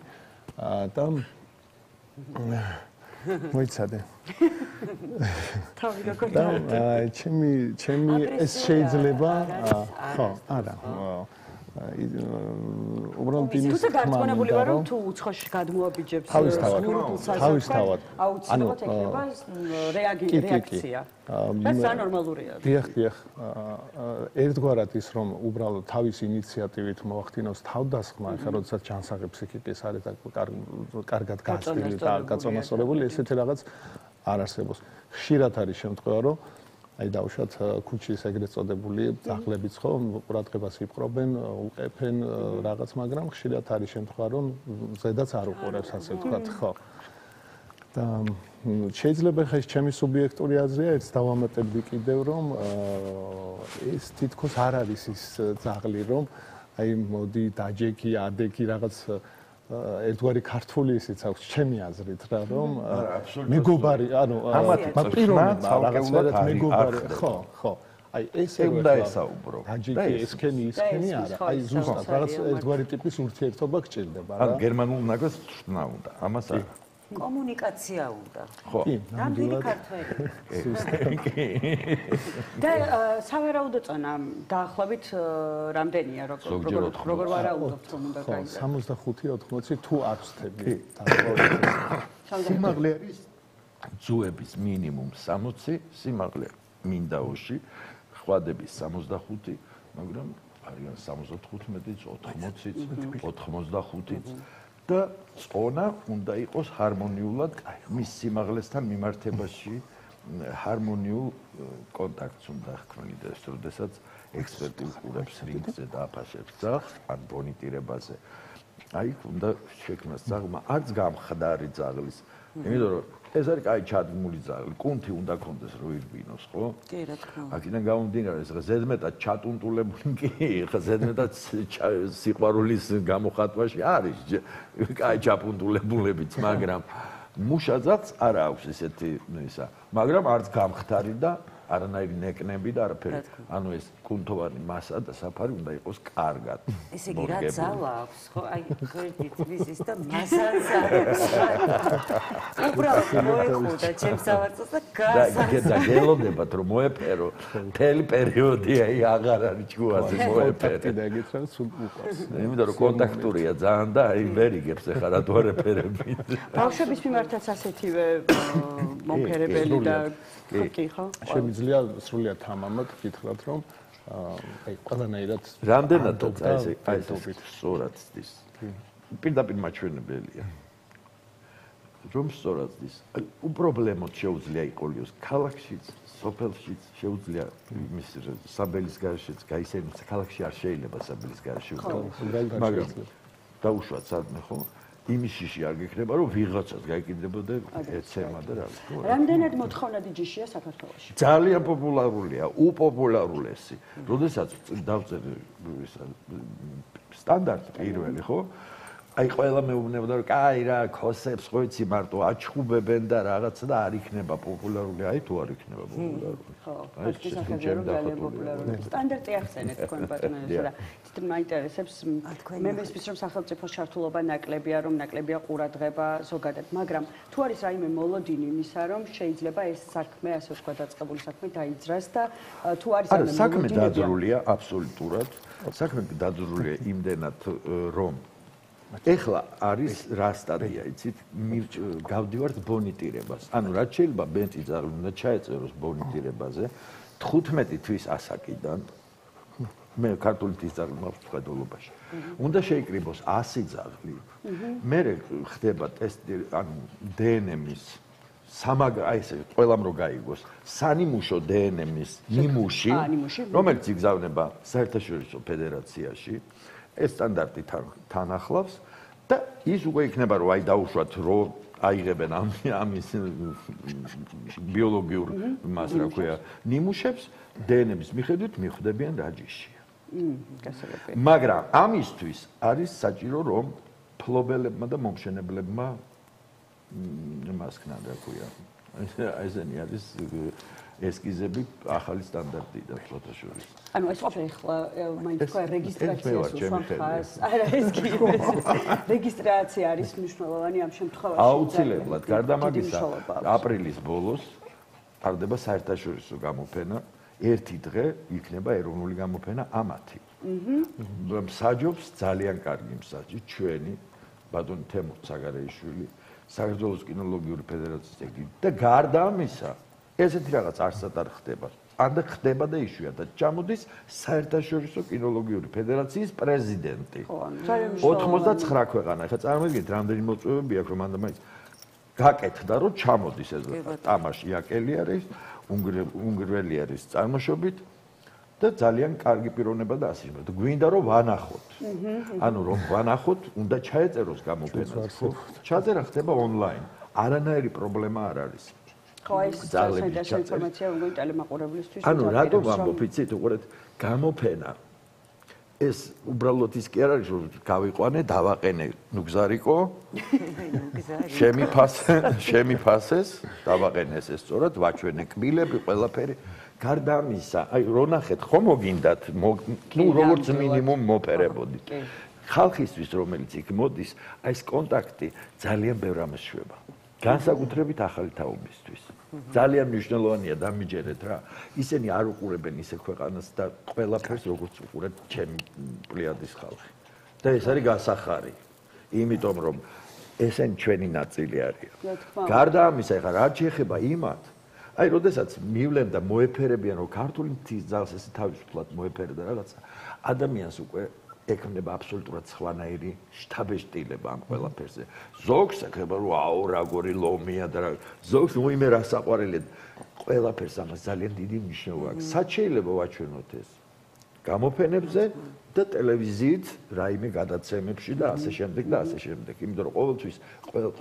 და მოიცადე. თავი როგორ და ჩემი ეს შეიძლება ხო, არა. უბრალოდ იმის გარკვეული ვარ რომ თუ უცხოში გადმოაბიჯებს თავისთავად აუცილებლად ექნება რეაქცია ეს ნორმალურია დიახ ერთგვარად ის რომ უბრალოდ თავის ინიციატივით მოახდინოს თავდასხმა ახლა როდესაც ჯანსაღი ფსიქიკის არის და კარგად გაწმილი და გაწონასწორებული ესეთი რაღაც არ არსებობს ხშირად არის შემთხვევა რომ აი დავუშვათ ქუჩის ეგრეთ წოდებული ძაღლებიც ხო ყურადღებას იპყრობენ, უყეფენ რაღაც, მაგრამ ხშირად არის შემთხვევა რომ ზედაც არ უყურებს ასე ვთქვათ, ხო. და შეიძლება ხა ეს ჩემი სუბიექტური აზრია, ერთ დავამატებდი კიდევ რომ ეს თითქოს არ არის ის ძაღლი რომ აი მოდი დაჯექი, ადექი რაღაც ერთგვარი ქართული ისიც აქვს ჩემი აზრით რა რომ მეგობარი ანუ პიროვნება რაღაცნაირად მეგობარი ხო აი ესე უნდა ესაუბრო დაჯექი ესქენი ისქენი არა აი ზუსტად რაღაც ერთგვარი ტიპის ურთიერთობა გჭირდება რა ან გერმანულ ნაგას თრნა უნდა ამას არა კომუნიკაცია უნდა. ხო. ნამდვილი ქართველი. და სავარაუდო წონა დაახლოებით რამდენია როგორ ვარაუდობთ რომ უნდა გაიგო. 65-80 თუ არ ვსწრები. სიმაღლე არის ძუების მინიმუმ 60, სიმაღლე მინდაოში, ხვადების 65, მაგრამ არიან 75-იც, 80-იც, 85-იც. და წონა უნდა იყოს ჰარმონიულად მის სიმაღლესთან მიმართებაში ჰარმონიულ კონტაქტს უნდა ჰქმნიდეს, როდესაც ექსპერტი უყურებს რინგზე და აფასებს ძაღლს ან მონიტირებაზე. აი, უნდა შექმნას ძაღლმა არც გამხდარი ძაღლის იმიტომ რომ ეს არის კაი ჩადგმული ძაღლი, კუნთი უნდა კონდეს რო ირბინოს, ხო? კი, რა თქმა უნდა. აქედან გამომდინარე, ეს ზედმეტად ჩატუნტულებული კი, ხა ზედმეტად სიყვარულის გამოხატვაში არის კაი ჩაპუნტულებულებიც, მაგრამ მუშა ძაღლს არ აქვს ესეთი ისა, მაგრამ არც გამხდარი და არანაირი ნეკნები და არაფერი. ანუ ეს კუნთოვანი მასა და საფარი უნდა იყოს კარგად. ესე იგი რა ძალა აქვს, ხო? აი, გვერდით მისის და მასას აქვს. უბრალოდ მოეხუდა ჩემს ავარწას და გასა. და გელოდებათ რომ მოეფერო, მთელი პერიოდი აი აღარ არის ჯგუაზე მოეფერე. და ეკითხა სულ უყავს. იმიტომ რომ კონტაქტურია ძალიან და აი ვერ იგებს ახლა რა თუ არ ეფერები. ბავშვების მიმართაც ასეთივე მომფერებელი და კი ხო? შემიძლია სრულიად თამამად გითხრათ რომ აი ყველანაირად რამდენად აი ეს სწორად ცდის. პირდაპირ მაჩვენებელია. რომ სწორად ცდის. უპრობლემოდ შეუძლია იყოლიოს ქალაქშიც, სოფელშიც შეუძლია იმის საბელის გარეშეც გაისენოს. ქალაქში არ შეიძლება საბელის გარეშე უკრავდეს. მაგრამ დაუშვათ სადმე ხო? იმის შიში არ გიქნება რომ ვიღაცას გაიკიდებოდა ეცემა და რა. რამდენად მოთხოვნადი ჯიშია საქართველოში? ძალიან პოპულარულია, უპოპულარულესი. როდესაც დავწერე სტანდარტი პირველი, ხო? აი ყველა მეუბნებოდა რომ კაი რა, ქოსებს ხო იცი მარტო აჩხუბებენ და რაღაცა და არ იქნება პოპულარული, აი თუ არ იქნება პოპულარული. ხო, ეს ძალიან პოპულარულია. სტანდარტი ახსენეთ თქვენ ბატონო და მაინტერესებს მე მესმის რომ სახელმწიფოს ჩართულობა ნაკლებია, რომ ნაკლებია ყურადღება ზოგადად, მაგრამ თუ არის რაიმე მოლოდინი იმისა, რომ შეიძლება ეს საქმე, ასე ვთქვა, დაწყებული საქმე დაიძრას და თუ არის რაიმე მოლოდინი საქმე დაძრულია აბსოლუტურად. საქმე დაძრულია იმდენად რომ ეხლა არის რა სტადია, იცით? გავდივართ ბონიტირებას. ანუ რაც შეიძლება ბენტი ძაღლი უნდა ჩაეწეროს ბონიტირებაზე 15 თვის ასაკიდან. მე ქართული თვის ძაღლი მაქვს მხედველობაში. უნდა შეიკრიბოს 100 ძაღლი. მე ხდება ტესტი, ანუ დნმ-ის აი ესე ყველამ რო გაიგოს სანიმუშო დნმ-ის ნიმუში, რომელიც იგზავნება საერთაშორისო ფედერაციაში. ეს სტანდარტი თან ახლავს და ის უკვე იქნება რომ აი დაუშვათ რომ აიღებენ ამის ბიოლოგიურ მას რა ქვია ნიმუშებს დნმ-ის მიხედვით მიხვდებიან რა ჯიშია. მაგრამ ამისთვის არის საჭირო რომ ფლობელებმა და მომშენებლებმა მას ქნან რა ქვია. ესენი არის ესკიზები ახალი სტანდარტი და ფოტოშოპის. ანუ ეს ახლა მაინც თქვა რეგისტრაციას უსვამხას. არა ეს კი რეგისტრაცია არის მნიშვნელოვანი ამ შემთხვევაში. აუცილებლად, გარდა ამისა, აპრილის ბოლოს ტარდება საერთაშორისო გამოფენა. ერთი დღე იქნება ეროვნული გამოფენა ამათი. მსაჯობს ძალიან კარგი მსაჯი ჩვენი ბატონი თემურ საგარეიშვილი, საქართველოს კინოლოგიური ფედერაციის წევრი და გარდა ამისა ესეთი რაღაც არსად არ ხდება. ანდა ხდება და იშვიათად ჩამოდის საერთაშორისო კინოლოგიური ფედერაციის პრეზიდენტი. 99 ქვეყანა. ეხლა წარმოიდგინეთ, რამდენი მოწვევები აქვს, რომ ანდა მაინც გაკეთდა, რომ ჩამოდის ეს თამაში აკელი არის, უნგრელი არის წარმოშობით და ძალიან კარგი პიროვნება და ასე. გვინდა რომ ვანახოთ. ანუ რომ ვანახოთ, უნდა ჩაეწეროს გამოფენა. ჩაწერა ხდება ონლაინ. არანაირი პრობლემა არ არის. ხო, ეს საერთაშორისო ინფორმაცია უკვე ტელემაყურებლისთვის. ანუ რატომ ვამბობ, იცით, უყურეთ, გამოფენა ეს უბრალოდ ის კი არ არის, რომ გავიყვანე, დავაყენე ნუგზარიკო. შემიფასეს, დავაყენეს ეს სწორად, ვაჩვენე კბილები, ყველაფერი. გარდა ამისა, აი რო ნახეთ, ხო მოგინდათ, ნუ როგორც მინიმუმ მოფერებოდით. ხალხისთვის, რომელიც იქ მოდის, აი ეს კონტაქტი ძალიან ბევრ ამას შვება. განსაკუთრებით ახალი თაობისთვის. ძალიან მნიშვნელოვანია დამიჯერეთ რა. ისინი არ უყურებენ ისე ქვეყანას და ყველაფერს როგორც უყურეთ ჩემი პლიადის ხალხი. და ეს არის გასახარი. იმიტომ რომ ესენი ჩვენი ნაწილი არის. გარდა ამისა, ეხლა რა შეეხება იმათ, აი, როდესაც მივლენ და მოეფერებიან, რომ ქართული ძაღლს ესე თავისუფლად მოეფერე და რაღაცა, ადამიანს უკვე ექნება აბსოლუტურად სხვანაირი შთაბეჭდილება ამ ყველაფერზე. ზოგს ეხება რომ აო როგორი ლომია და ზოგს უიმე რა საყვარელია. ყველაფერს ამას ძალიან დიდი მნიშვნელობა აქვს. სად შეიძლება ვაჩვენოთ ეს? გამოფენებზე და ტელევიზიით რაიმე გადაცემებში და ასე შემდეგ და ასე შემდეგ. იმიტომ რომ ყოველთვის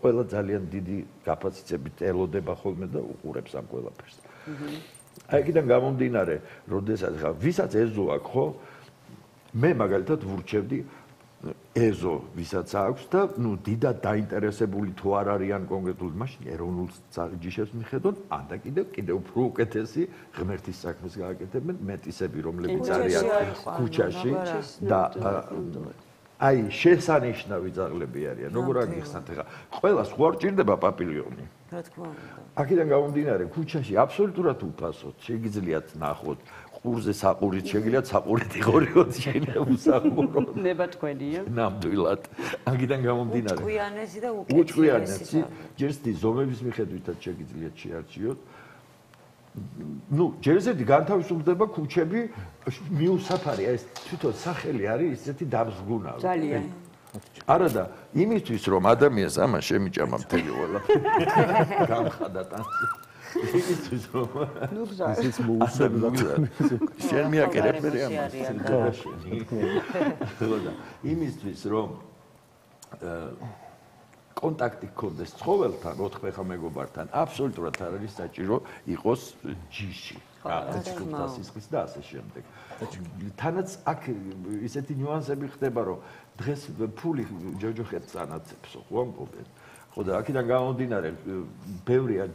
ყველა ძალიან დიდი კაპაციტეტით ელოდება ხოლმე და უყურებს ამ ყველაფერს. აი აქედან გამომდინარე, როდესაც ხა ვისაც ეზო აქვს, ხო? მე მაგალითად ვურჩევდი ეზო ვისაც აქვს და ნუ დიდად დაინტერესებული თუ არ არიან კონკრეტულად მაშინ ეროვნულ ჯიშებს მიხედონ, ანდა კიდევ უფრო უკეთესი ღმერთის საქმეს გააკეთებენ მეტისები, რომლებიც არიან ქუჩაში და აი შესანიშნავი ძაღლები არიან. როგორ აგიხსნათ ხა? ყველას ხო არ ჭირდება პაპილიონი. რა თქმა უნდა. აქედან გამომდინარე, ქუჩაში აბსოლუტურად უფასოდ შეგიძლიათ ნახოთ ყურზე საყურით შეგიძლიათ საყურით იყორიოთ შეიძლება უსახურო. ნება თქვენია. ნამდვილად. აქედან გამომდინარე. უჭკვიანესი და უჭკვიანესი ჯერსტი ზომების მიხედვითაც შეგიძლიათ შეარჩიოთ. ნუ ჯერზედი განთავისუფლდება ქუჩები მიუსაფარი ეს თვითონ სახელი არის ისეთი დამსგუნავი. ძალიან. არა და იმისთვის რომ ადამიანს ამას შემიჭამა მთელი ყველაფერი გამხადა ტანში. იმისთვის რომ ისიც მოუსწრებდა შენ მიაკერებ მე ამას და იმისთვის რომ კონტაქტი გქონდეს ცხოველთან, ოთხფეხა მეგობართან, აბსოლუტურად არ არის საჭირო იყოს ჯიში. და სისხლის და ასე შემდეგ. თანაც აქ ისეთი ნიუანსები ხდება, რომ დღეს ფული ჯოჯოხეთს ანაცებსო, ხო ამბობენ. ხო და აქედან გამომდინარე,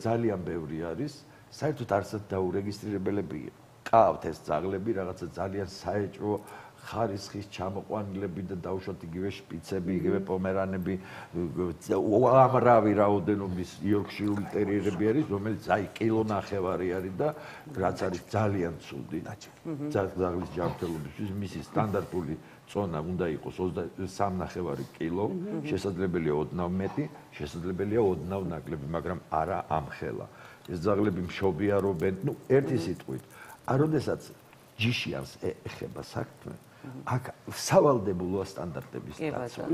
ძალიან ბევრი არის, საერთოდ არსად დაურეგისტრირებელები ყავთ ეს ძაღლები, რაღაცა ძალიან საეჭვო ხარისხის ჩამოყვანილები და დაუშვათ იგივე შპიცები, იგივე პომერანები, უამრავი რაოდენობის იორკშირული ტერიერები არის, რომელიც აი კილონახევარი არის და რაც არის ძალიან ცუდი. ძაღლის ჯანმრთელობისთვის მისი სტანდარტული წონა უნდა იყოს 23.5 კილო, შესაძლებელია ოდნავ მეტი, შესაძლებელია ოდნავ ნაკლები, მაგრამ არა ამხელა. ეს ძაღლები მშობიარობენ, ნუ ერთი სიტყვით, როდესაც ჯიშიანს ეხება საქმე, აქ სავალდებულოა სტანდარტების დაცვა.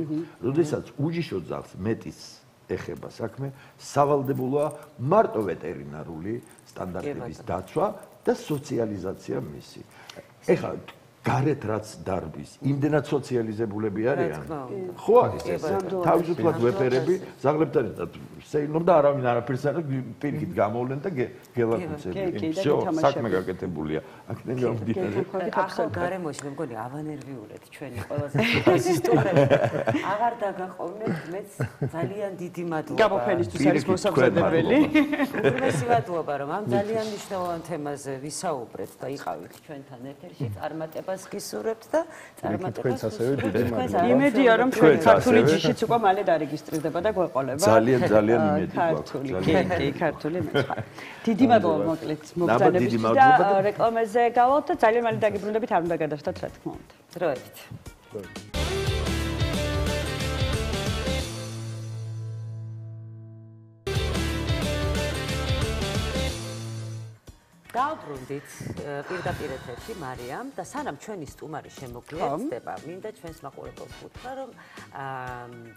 როდესაც უჯიშო ძაღლს მეტის ეხება საქმე, სავალდებულოა მარტო ვეტერინარული სტანდარტების დაცვა და სოციალიზაცია მისი. ეხლა გარეთ რაც დარბის, იმდენად სოციალიზებულები არიან. ხო არის ეს. თავისუფლად ვეფერები, ძაღლებთან ერთად სეილობ და არავინ არაფერს არ პირიქით გამოვლენ და გელაკუცები. всё, საქმე გაკეთებულია. აქედან გამომდინარე. ახალ გარემოში მე მგონი ავანერვიულეთ ჩვენი ყველაზე ეს სტუმრები. აღარ დაგაყოვნეთ მეც ძალიან დიდი მადლობა. გამოფენისთვის არის მოსამზადებელი. უღრმესი მადლობა რომ ამ ძალიან მნიშვნელოვან თემაზე ვისაუბრეთ და იყავით ჩვენთან ეთერში წარმატებას გისურვებთ და წარმატებას გისურვებთ. იმედია რომ ჩვენ ქართული ჯიშიც უკვე მალე დარეგისტრირდება და გვეყოლება. ძალიან იმედი გვაქვს. კი, ქართული მეცხვარე. დიდი მადლობა მოკლედ მოგზაურობისთვის და რეკლამაზე გავალთ და ძალიან მალე დაგიბრუნდებით, არ უნდა გადავშტოთ რა თქმა უნდა. დროებით. დავბრუნდით პირდაპირ ეთერში მარიამ და სანამ ჩვენი სტუმარი შემოგვიეცდება, მინდა ჩვენს მაყურებელს ვუთხრა, რომ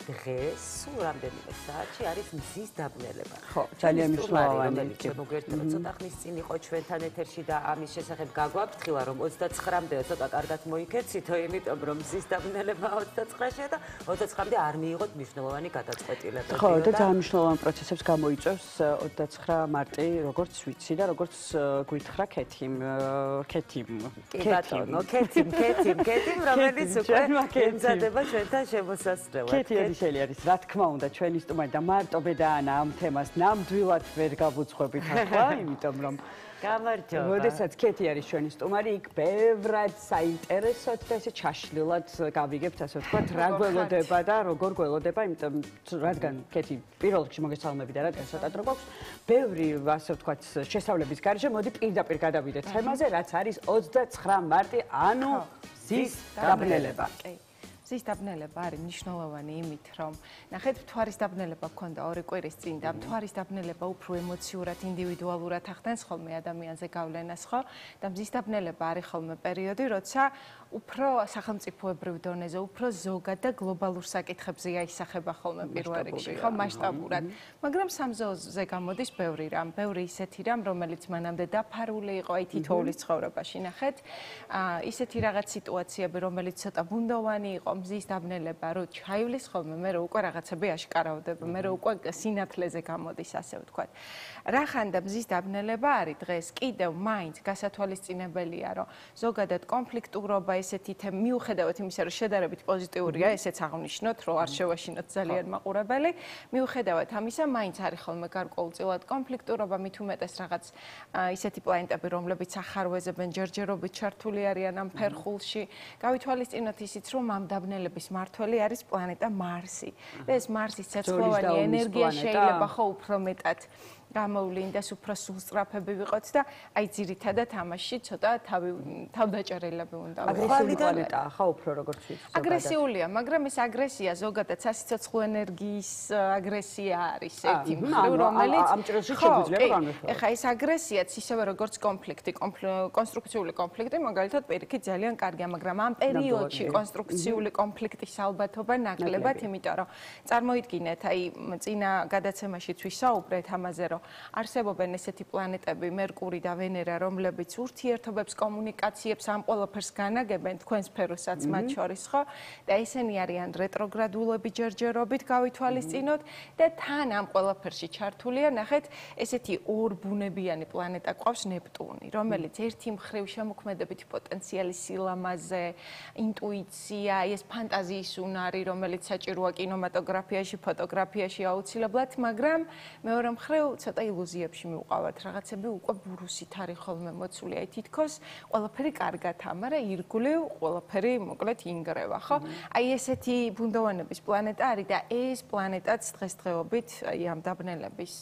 დღეს სულ რამდენიმე საათში არის მზის დაბნელება. ხო, ძალიან მნიშვნელოვანი. შემოგვიერთდება ცოტა ხნის წინ იყო ჩვენთან ეთერში და ამის შესახებ გაგვაფრთხილა, რომ 29-მდე ცოტა კარგად მოიქეცითო, იმიტომ რომ მზის დაბნელება 29-შია და 29-მდე არ მიიღოთ მნიშვნელოვანი გადაწყვეტილებები. ხო, და ძალიან მნიშვნელოვან პროცესებს გამოიწვევს 29 მარტი, როგორც ვიცი და როგორც გვითხრა ქეთიმ, კი ბატონო, ქეთიმ, რომელიც უკვე ემზადება ჩვენთან შემოსასწრებად. ქეთიელი არის, რა თქმა უნდა, ჩვენი სტუმარი და მარტო ბედაანა ამ თემას ნამდვილად ვერ გავუძღვებით ახლა, იმიტომ რომ გამარჯობა. როდესაც ქეთი არის ჩვენი სტუმარი, იქ ბევრად საინტერესოდ და ესე ჩაშლილად გავიგებთ, ასე ვთქვათ, რა გველოდება და როგორ გველოდება, იმიტომ რადგან ქეთი პირველ რიგში მოგესალმები და რადგან ცოტა დრო გვაქვს, ბევრი, ასე ვთქვათ, შესავლების გარეშე, მოდი პირდაპირ გადავიდეთ თემაზე, რაც არის 29 მარტი, ანუ მზის დაბნელება. მზის დაბნელება არის მნიშვნელოვანი იმით, რომ ნახეთ, მთვარის დაბნელება გქონდა 2 კვირის წინ და მთვარის დაბნელება უფრო ემოციურად, ინდივიდუალურად ახდენს ხოლმე ადამიანზე გავლენას, ხო? და მზის დაბნელება არის ხოლმე პერიოდი, როცა უფრო სახელმწიფოებრივ დონეზე, უფრო ზოგად და გლობალურ საკითხებზე აისახება ხოლმე პირველ რიგში, ხო, მასშტაბურად. მაგრამ სამზეზე გამოდის ბევრი რამ, ბევრი ისეთი რამ, რომელიც მანამდე დაფარული იყო აი თითოეულის ცხოვრებაში, ნახეთ. ისეთი რაღაც სიტუაციები, რომელიც ცოტა ბუნდოვანი იყო, მზის დაბნელება, რო ჩაივლის ხოლმე, მე რო უკვე რაღაცები აშკარავდება, მე რო უკვე სინათლეზე გამოდის, ასე ვთქვათ. რა ხანდა მზის დაბნელება არის დღეს კიდევ მაინც გასათვალისწინებელია, რომ ზოგადად კონფლიქტურობა ესეთი მიუხედავად იმისა, რომ შედარებით პოზიტიურია, ესეც აღნიშნოთ, რომ არ შევაშინოთ ძალიან მაყურებელი, მიუხედავად ამისა, მაინც არის ხოლმე გარკვეულწილად კონფლიქტურობა, მით უმეტეს რაღაც ისეთი პლანეტები, რომლებიც ახარვეზებენ ჯერჯერობით ჩართული არიან ამ ფერხულში. გავითვალისწინოთ ისიც, რომ ამ დაბნელების მმართველი არის პლანეტა მარსი. და ეს მარსის ცეცხლოვანი ენერგია შეიძლება ხო უფრო მეტად გამოვლინდეს, უფრო სულსწრაფები ვიყოთ და აი ძირითადად ამაში ცოტა თავდაჭერილები უნდა ვიყოთ. აგრესიული პლანეტაა ხო უფრო როგორც ვიცი. აგრესიულია, მაგრამ ეს აგრესია ზოგადად სასიცოცხლო ენერგიის აგრესია არის ერთი მხრივ, რომელიც ამ ჭრილში შეგვიძლია განვიხილოთ. ეხა ეს აგრესიაც ისევე როგორც კონფლიქტი, კონსტრუქციული კონფლიქტი მაგალითად პირიქით ძალიან კარგია, მაგრამ ამ პერიოდში კონსტრუქციული კონფლიქტის ალბათობა ნაკლებად, იმიტომ რომ წარმოიდგინეთ, აი წინა გადაცემაშიც ვისაუბრეთ ამაზე, რომ არსებობენ ესეთი პლანეტები, მერკური და ვენერა, რომლებიც ურთიერთობებს, კომუნიკაციებს, ამ ყველაფერს განაგებენ თქვენ სფეროსაც მათ შორის, ხო? და ესენი არიან რეტროგრადულები ჯერჯერობით გავითვალისწინოთ და თან ამ ყველაფერში ჩართულია, ნახეთ, ესეთი ორბუნებიანი პლანეტა ყავს ნეპტუნი, რომელიც ერთი მხრივ შემოქმედებითი პოტენციალი, სილამაზე, ინტუიცია, ეს ფანტაზიის უნარი, რომელიც საჭიროა კინემატოგრაფიაში, ფოტოგრაფიაში აუცილებლად, მაგრამ მეორე მხრივ ცოტა ილუზიებში მივყავართ, რაღაცები უკვე ბურუსით არის ხოლმე მოცული, აი თითქოს ყველაფერი კარგათა, მაგრამ ირგვლივ ყველაფერი მოკლედ ინგრევა, ხო? აი ესეთი ბუნდოვანების პლანეტა არის და ეს პლანეტაც დღესდღეობით აი ამ დაბნელების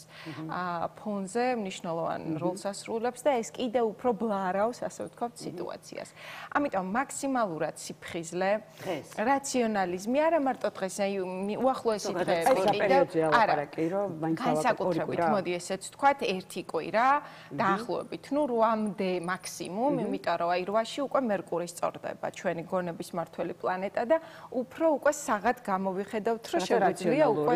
ფონზე მნიშვნელოვან როლს ასრულებს და ეს კიდევ უფრო ბლარავს, ასე ვთქვათ, სიტუაციას. ამიტომ მაქსიმალურად სიფხიზლე, რაციონალიზმი, არა მარტო დღეს, აი უახლოესი დღეები, არა, განსაკუთრებით მოდი ესეც ვთქვათ, ერთი კვირა დაახლოებით, ნუ 8-მდე მაქსიმუმ, იმიტომ რომ აი 8-ში უკვე მერკური სწორდება, ჩვენი გონების მმართველი პლანეტა და უკვე საღად გამოვიხედავთ, რომ შეგვიძლია უკვე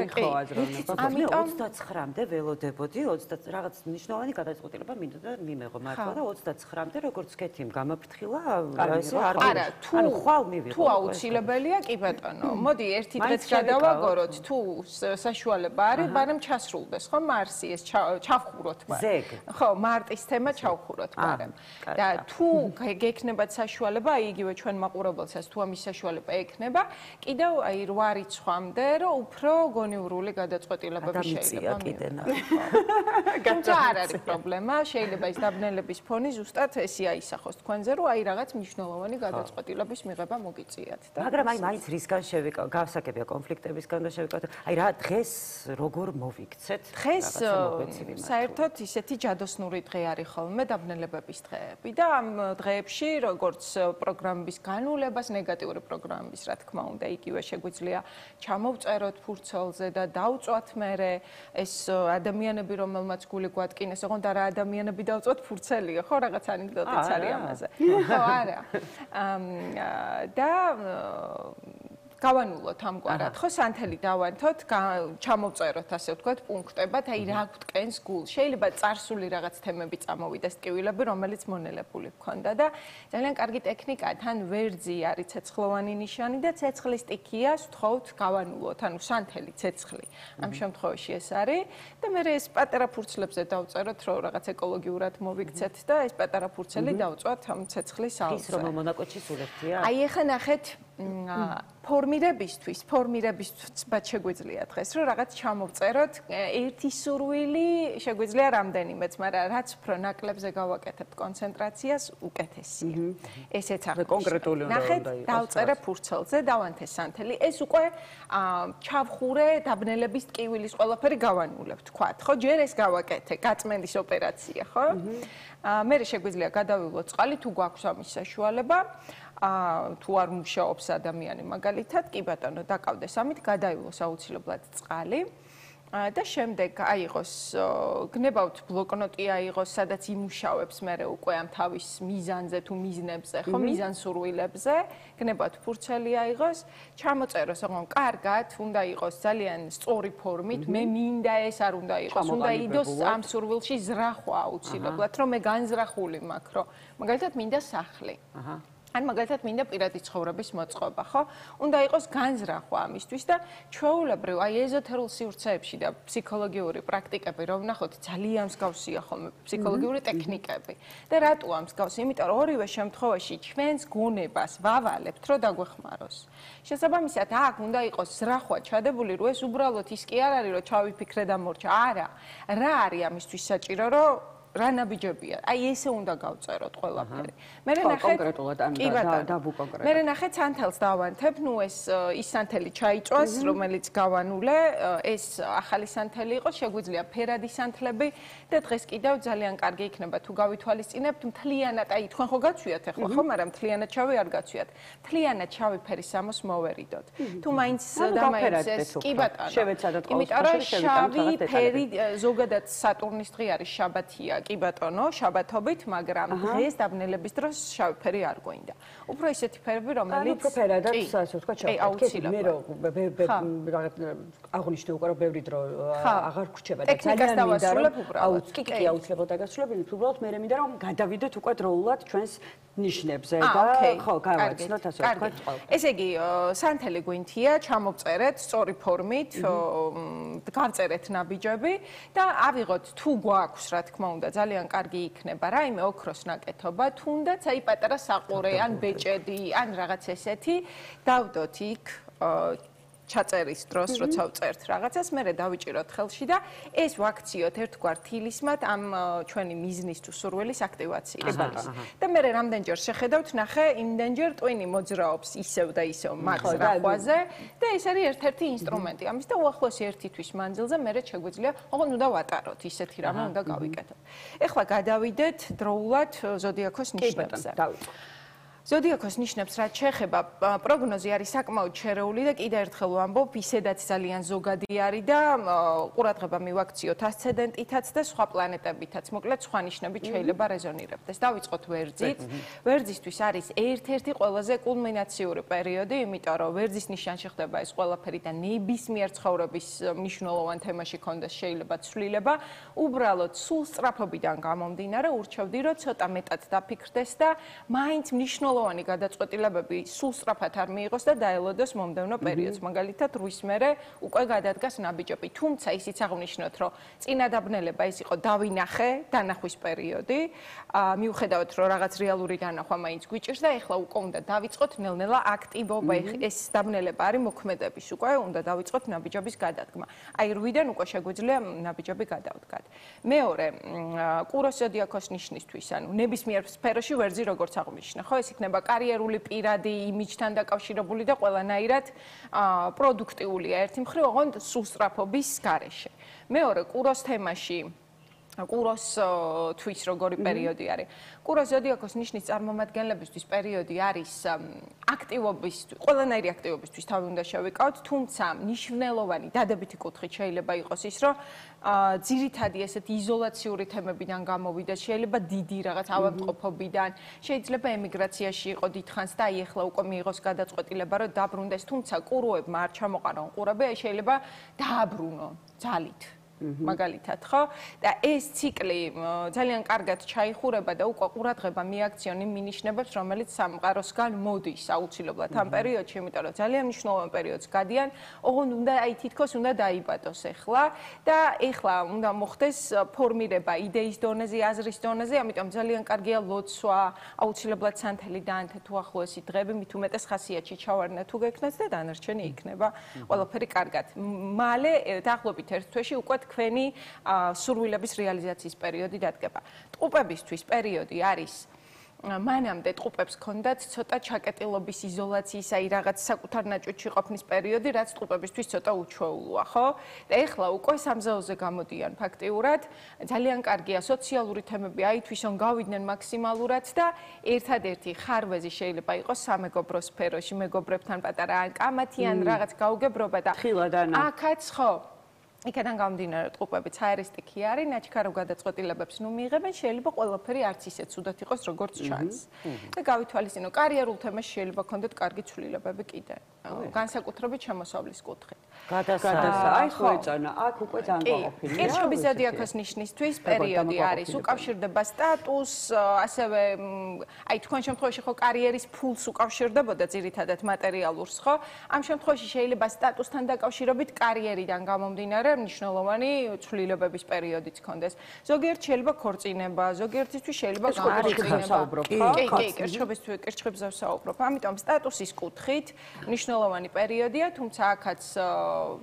ამიტომ 29-მდე ველოდებოდი, 30 რაღაც მნიშვნელოვანი გადაწყვეტილება მინდოდა მიმეღო მართლა და 29-მდე როგორც კეთიმ გამაფრთხილა, ესე არა, თუ აუცილებელია, კი ბატონო, მოდი ერთი დღეც გადავაგოროთ, თუ საშუალება არის, მაგრამ ჩასრულდეს, ხო, მარსი ეს ჩავხუროთ მაგრამ. ხო, მარტის თემა ჩავხუროთ მაგრამ. და თუ გექნებათ საშუალება, აი იგივე ჩვენ მაყურებელსაც თუ ამის საშუალება ექნება, კიდევ აი 8 რიცხვამდე, რომ უფრო გონივრული გადაწყვეტილებები შეიძლება მივიღოთ. თუმცა არ არის პრობლემა, შეიძლება ის დაბნელების ფონი ზუსტად ესე აისახოს თქვენზე, რომ აი რაღაც მნიშვნელოვანი გადაწყვეტილების მიღება მოგიწიათ. მაგრამ აი მაინც რისგან შევიკავ, გავსაკებია კონფლიქტებისგან და შევიკავ. აი რა დღეს როგორ მოვიქცეთ? დღეს საერთოდ ისეთი ჯადოსნური დღე არის ხოლმე დაბნელებების დღეები და ამ დღეებში როგორც პროგრამების განულებას, ნეგატიური პროგრამების, რა თქმა უნდა, იგივე შეგვიძლია ჩამოვწეროთ ფურცელზე და დავწვათ მერე ეს ადამიანები, რომელმაც გული გვატკინეს, ოღონდ არა ადამიანები დავწვათ ფურცელია, ხო, რაღაც ანეკდოტიც არის ამაზე. ხო, არა. და გავანულოთ ამგვარად, ხო, სანთელი დავანთოთ, ჩამოვწეროთ, ასე ვთქვათ, პუნქტებად, აი რა გვტკენს გულს. შეიძლება წარსული რაღაც თემები წამოვიდეს ტკივილები, რომელიც მონელებული გქონდა და ძალიან კარგი ტექნიკაა, თან ვერძი არის ცეცხლოვანი ნიშანი და ცეცხლის ტიქია, ვთხოვთ, გავანულოთ, ანუ სანთელი ცეცხლი. ამ შემთხვევაში ეს არის და მე ეს პატარა ფურცლებზე დავწეროთ, რომ რაღაც ეკოლოგიურად მოვიქცეთ და ეს პატარა ფურცელი დავწვათ ამ ცეცხლის ალზე. ის რომ მონაკოჩი სულეთია? აი ეხა ნახეთ ფორმირებისთვის შეგვიძლია დღეს რომ რაღაც ჩამოვწეროთ ერთი სურვილი შეგვიძლია რამდენიმეც, მაგრამ რაც უფრო ნაკლებზე გავაკეთებთ კონცენტრაციას უკეთესია. ესეც ახლა კონკრეტული უნდა ნახეთ, დავწერე ფურცელზე, დავანთე სანთელი. ეს უკვე ჩავხურე დაბნელების ტკივილის ყველაფერი გავანულებ, თქვათ, ხო? ჯერ ეს გავაკეთე, გაწმენდის ოპერაცია, ხო? მე შეგვიძლია გადავივლოთ წყალი თუ გვაქვს ამის საშუალება. თუ არ მუშაობს ადამიანი მაგალითად, კი ბატონო, დაკავდეს ამით, გადაივლოს აუცილებლად წყალი. და შემდეგ აიღოს გნებავთ ბლოკნოტი აიღოს, სადაც იმუშავებს მერე უკვე ამ თავის მიზანზე თუ მიზნებზე, ხო, მიზანსურვილებზე, გნებავთ ფურცელი აიღოს, ჩამოწეროს, ოღონდ კარგად, უნდა იყოს ძალიან სწორი ფორმით, მე მინდა ეს არ უნდა იყოს, უნდა იდოს ამ სურვილში ზრახვა აუცილებლად, რომ მე განზრახული მაქვს, რომ მაგალითად მინდა სახლი. ან მაგალითად მინდა პირადი ცხოვრების მოწყობა, ხო? უნდა იყოს განზრახვა ამისთვის და ჩვეულებრივ აი ეზოთერულ სივრცეებში და ფსიქოლოგიური პრაქტიკები რომ ვნახოთ ძალიან მსგავსია ხოლმე ფსიქოლოგიური ტექნიკები. და რატოა მსგავსი? იმიტომ რომ ორივე შემთხვევაში ჩვენს გონებას ვავალებთ, რომ დაგვეხმაროს. შესაბამისად, აქ უნდა იყოს ზრახვა ჩადებული, რომ ეს უბრალოდ ის კი არ არის, რომ ჩავიფიქრე და მორჩა. არა. რა არის ამისთვის საჭირო, რომ რა ნაბიჯებია. აი ესე უნდა გავწეროთ ყველაფერი. მე ნახეთ კონკრეტულად ან დავუკონკრეტოთ. მე ნახეთ სანთელს დავანთებ, ნუ ეს ის სანთელი ჩაიწვას, რომელიც გავანულე, ეს ახალი სანთელი იყო, შეგვიძლია ფერადი სანთლები და დღეს კიდევ ძალიან კარგი იქნება თუ გავითვალისწინებთ მთლიანად, აი თქვენ ხო გაცვიათ ახლა ხო, მაგრამ მთლიანად შავი არ გაცვიათ. მთლიანად შავი ფერის სამოს მოვერიდოთ. თუ მაინც დამაიცეს, კი ბატონო. შევეცადოთ ყოველთვის. იმიტომ რომ შავი ფერი ზოგადად სატურნის დღე არის შაბათია. კი ბატონო, შაბათობით, მაგრამ დღეს დაბნელების დროს შავი ფერი არ გვინდა. უფრო ისეთი ფერები, რომელიც უფრო ფერადად, ასე ვთქვათ, შევხედეთ. მე რომ აღნიშნე უკვე რომ ბევრი დრო აღარ გრჩება და ძალიან მინდა რომ კი აუცილებლად დაგასრულებინოთ, უბრალოდ მე მინდა რომ გადავიდეთ უკვე დროულად ჩვენს ნიშნებზე და ხო, გავაცნოთ ასე ვთქვათ. ესე იგი, სანთელი გვინთია, ჩამოვწერეთ სწორი ფორმით, გავწერეთ ნაბიჯები და ავიღოთ თუ გვაქვს, რა თქმა უნდა, ძალიან კარგი იქნება რაიმე ოქროს ნაკეთობა, თუნდაც აი პატარა საყურე, ან ბეჭედი, ან რაღაც ესეთი, დავდოთ იქ ჩაწერის დროს, როცა ვწერთ რაღაცას, მე დავიჭიროთ ხელში და ეს ვაქციოთ ერთგვარ თილისმად ამ ჩვენი მიზნის თუ სურვილის აქტივაციისთვის. და მე რამდენჯერ შეხედავთ, ნახე, იმდენჯერ ტვინი მოძრაობს ისევ და ისევ მაგ ზრახვაზე და ეს არის ერთ-ერთი ინსტრუმენტი ამის და უახლოესი ერთი თვის მანძილზე მე შეგვიძლია, ოღონდ უნდა ვატაროთ, ისეთი რამე უნდა გავიკეთოთ. ეხლა გადავიდეთ დროულად ზოდიაქოს ნიშნებზე. ზოდიაქოს ნიშნებს რაც შეეხება პროგნოზი არის საკმაოდ შერეული და კიდევ ერთხელ ვამბობ, ისედაც ძალიან ზოგადი არის და ყურადღება მივაქციოთ ასცენდენტითაც და სხვა პლანეტებითაც. მოკლედ სხვა ნიშნებით შეიძლება რეზონირებდეს. დავიწყოთ ვერძით. ვერძისთვის არის ერთ-ერთი ყველაზე კულმინაციური პერიოდი, იმიტომ რომ ვერძის ნიშანში ხდება ეს ყველაფერი და ნებისმიერ ცხოვრების მნიშვნელოვან თემაში კონდეს შეიძლება ცვლილება. უბრალოდ სულ სწრაფობიდან გამომდინარე, ურჩევდი რომ ცოტა მეტად დაფიქრდეს და მაინც მნიშვნელოვანი გადაწყვეტილებები სულ სწრაფად არ მიიღოს და დაელოდოს მომდევნო პერიოდს. მაგალითად, რვის მერე უკვე გადადგას ნაბიჯები. თუმცა ისიც აღნიშნოთ, რომ წინა დაბნელება ეს იყო დავინახე, დანახვის პერიოდი. მიუხედავად, რომ რაღაც რეალური დანახვა მაინც გვიჭირს და ეხლა უკვე უნდა დავიწყოთ ნელ-ნელა აქტივობა. ეს დაბნელება არის მოქმედების უკვე, უნდა დავიწყოთ ნაბიჯების გადადგმა. აი 8-დან უკვე შეგვიძლია ნაბიჯები გადავდგათ. მეორე, კუროს ზოდიაქოს ნიშნისთვის, ანუ ნებისმიერ სფეროში ვერძი როგორც აღნიშნე, ხო, ეს იქნება კარიერული, პირადი, იმიჯთან დაკავშირებული და ყველანაირად პროდუქტიულია ერთი მხრივ, ოღონდ სუსტრაფობის გარეშე. მეორე, კუროს თემაში კუროს თვის როგორი პერიოდი არის. კუროს ზოდიაქოს ნიშნის წარმომადგენლებისთვის პერიოდი არის აქტივობისთვის, ყველანაირი აქტივობისთვის თავი უნდა შევიკავოთ, თუმცა მნიშვნელოვანი დადებითი კუთხით შეიძლება იყოს ის, რომ ძირითადი ესეთი იზოლაციური თემებიდან გამოვიდეს, შეიძლება დიდი რაღაც ავადმყოფობიდან, შეიძლება ემიგრაციაში იყო დიდხანს და აი ახლა უკვე მიიღოს გადაწყვეტილება, რომ დაბრუნდეს, თუმცა კუროებმა არ ჩამოყარონ ყურები, აი შეიძლება დააბრუნონ ძალით. მაგალითად, ხო? და ეს ციკლი ძალიან კარგად ჩაიხურება და უკვე ყურადღება მიაქციონ იმ მინიშნებებს, რომელიც სამყაროსგან მოდის აუცილებლად ამ პერიოდში, იმიტომ რომ ძალიან მნიშვნელოვან პერიოდს გადიან, ოღონდ უნდა აი თითქოს უნდა დაიბადოს ეხლა და ეხლა უნდა მოხდეს ფორმირება იდეის დონეზე, აზრის დონეზე, ამიტომ ძალიან კარგია ლოცვა, აუცილებლად სანთელი დაანთეთ უახლოესი დღეები, მით უმეტეს ხასიათში ჩავარდნა თუ გექნათ და დანარჩენი იქნება ყველაფერი კარგად. მალე დაახლოებით ერთ თვეში უკვე თქვენი სურვილების რეალიზაციის პერიოდი დადგება. ტყუპებისთვის პერიოდი არის მანამდე ტყუპებს ჰქონდათ ცოტა ჩაკეტილობის იზოლაციის, აი რაღაც საკუთარ ნაჭუჭში ყოფნის პერიოდი, რაც ტყუპებისთვის ცოტა უჩვეულოა, ხო? და ეხლა უკვე სამზაოზე გამოდიან ფაქტიურად, ძალიან კარგია სოციალური თემები აითვისონ, გავიდნენ მაქსიმალურად და ერთადერთი ხარვეზი შეიძლება იყოს სამეგობრო სფეროში, მეგობრებთან პატარა ან კამათი ან რაღაც გაუგებრობა და აქაც ხო იქიდან გამომდინარე ტყუპებიც ჰაერისტიკი არის, ნაჩქარო გადაწყვეტილებებს ნუ მიიღებენ, შეიძლება ყველაფერი არც ისე ცუდად იყოს, როგორც ჩანს. და გავითვალისწინო, კარიერულ თემაში შეიძლება ქონდეთ კარგი ცვლილებები კიდე, განსაკუთრებით შემოსავლის კუთხით. აი ხო ეწონა, აქ უკვე ძალიან გაყოფილია. კირჩხიბის ზოდიაქოს ნიშნისთვის პერიოდი არის, უკავშირდება სტატუსს, ასევე აი თქვენ შემთხვევაში ხო კარიერის ფულს უკავშირდებოდა ძირითადად მატერიალურს, ხო? ამ შემთხვევაში შეიძლება სტატუსთან დაკავშირებით კარიერიდან გამომდინარე მნიშვნელოვანი ცვლილებების პერიოდიც კონდეს. ზოგიერთ შეიძლება ქორწინება, ზოგიერთისთვის შეიძლება საუბრობ, ხო? კი, კირჩხიბზე ვსაუბრობ. ამიტომ სტატუსის კუთხით მნიშვნელოვანი პერიოდია, თუმცა აქაც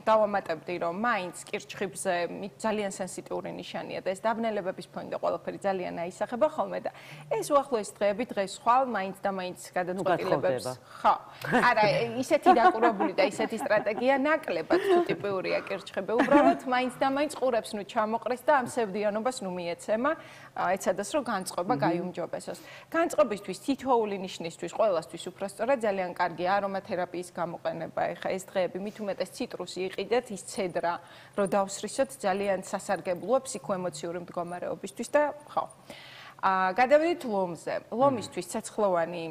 დავამატებდი, რომ მაინც კირჩხიბზე ძალიან სენსიტიური ნიშანია და ეს დაბნელებების ფონი და ყველაფერი ძალიან აისახება ხოლმე და ეს უახლოეს დღეები დღეს ხვალ მაინც და მაინც გადაწყვეტილებებს. ხო. არა, ისეთი დაყურებული და ისეთი სტრატეგია ნაკლებად თუ ტიპიურია კირჩხიბი. უბრალოდ მაინც და მაინც ყურებს ნუ ჩამოყრეს და ამ სევდიანობას ნუ მიეცემა, ეცადოს რომ განწყობა გაიუმჯობესოს. განწყობისთვის თითოეული ნიშნისთვის ყველასთვის უბრალოდ ძალიან კარგია არომათერაპიის გამოყენება. ეხა ეს დღეები მით უმეტეს ციტრუსი იყიდეთ, ის ცედრა, რომ დავსრისოთ ძალიან სასარგებლოა ფსიქოემოციური მდგომარეობისთვის და ხო. გადავიდეთ ლომზე. ლომისთვის ცეცხლოვანი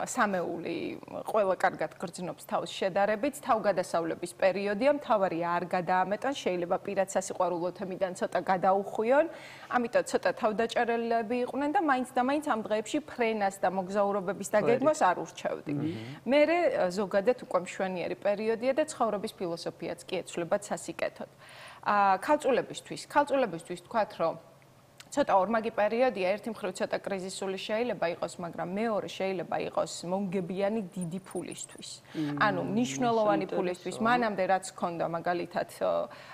სამეული ყველა კარგად გრძნობს თავს შედარებით, თავგადასავლების პერიოდია, მთავარი არ გადაამეტონ, შეიძლება პირად სასიყვარულო თემიდან ცოტა გადაუხვიონ, ამიტომ ცოტა თავდაჭერელები იყვნენ და მაინც და მაინც ამ დღეებში ფრენას და მოგზაურობების დაგეგმვას არ ურჩევდი. მერე ზოგადად უკვე მშვენიერი პერიოდია და ცხოვრების ფილოსოფიაც კი ეცვლებათ სასიკეთოდ. ქალწულებისთვის თქვათ, რომ ცოტა ორმაგი პერიოდია, ერთი მხრივ ცოტა კრიზისული შეიძლება იყოს, მაგრამ მეორე შეიძლება იყოს მომგებიანი დიდი ფულისთვის. ანუ მნიშვნელოვანი ფულისთვის, მანამდე რაც ჰქონდა მაგალითად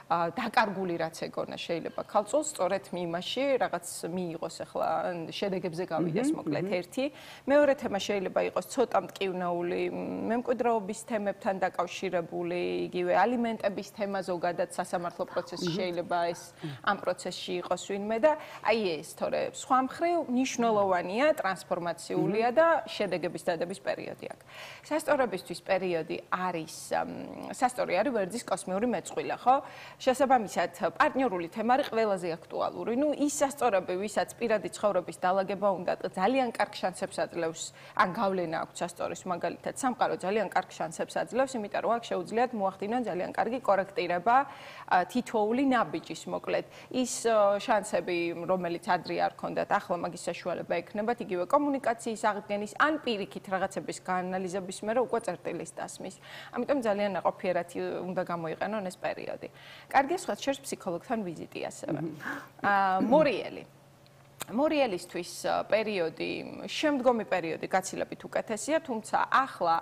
დაკარგული რაც ეგონა შეიძლება ქალწულს სწორედ მიმაში რაღაც მიიღოს ახლა შედეგებზე გავიდეს მოკლედ ერთი. მეორე თემა შეიძლება იყოს ცოტა მტკივნეული მემკვიდრეობის თემებთან დაკავშირებული, იგივე ალიმენტების თემა ზოგადად სასამართლო პროცესში შეიძლება ეს ამ პროცესში იყოს ვინმე და აი ეს თორე სხვა მხრივ მნიშვნელოვანია, ტრანსფორმაციულია და შედეგების დადების პერიოდი აქვს. სასწორებისთვის პერიოდი არის სასწორი არის ვერძის კოსმიური მეწყვილე, ხო? შესაბამისად, პარტნიორული თემა არის ყველაზე აქტუალური. ნუ ის სასწორები, ვისაც პირადი ცხოვრების დალაგება უნდა და ძალიან კარგ შანსებს აძლევს, ან გავლენა აქვს სასწორის, მაგალითად, სამყარო ძალიან კარგ შანსებს აძლევს, იმიტომ რომ აქ შეუძლიათ მოახდინონ ძალიან კარგი კორექტირება თითოეული ნაბიჯის, მოკლედ. ის შანსები, რომელიც ადრე არ ქონდათ, ახლა მაგის საშუალება ექნებათ, იგივე კომუნიკაციის აღდგენის, ან პირიქით რაღაცების გაანალიზების მერე უკვე წერტილის დასმის. ამიტომ ძალიან ნაყოფიერად უნდა გამოიყენონ ეს პერიოდი. კარგია სხვა შერს ფსიქოლოგთან ვიზიტი ასევე. მორიელი. მორიელისთვის პერიოდი, შემდგომი პერიოდი გაცილებით უკეთესია, თუმცა ახლა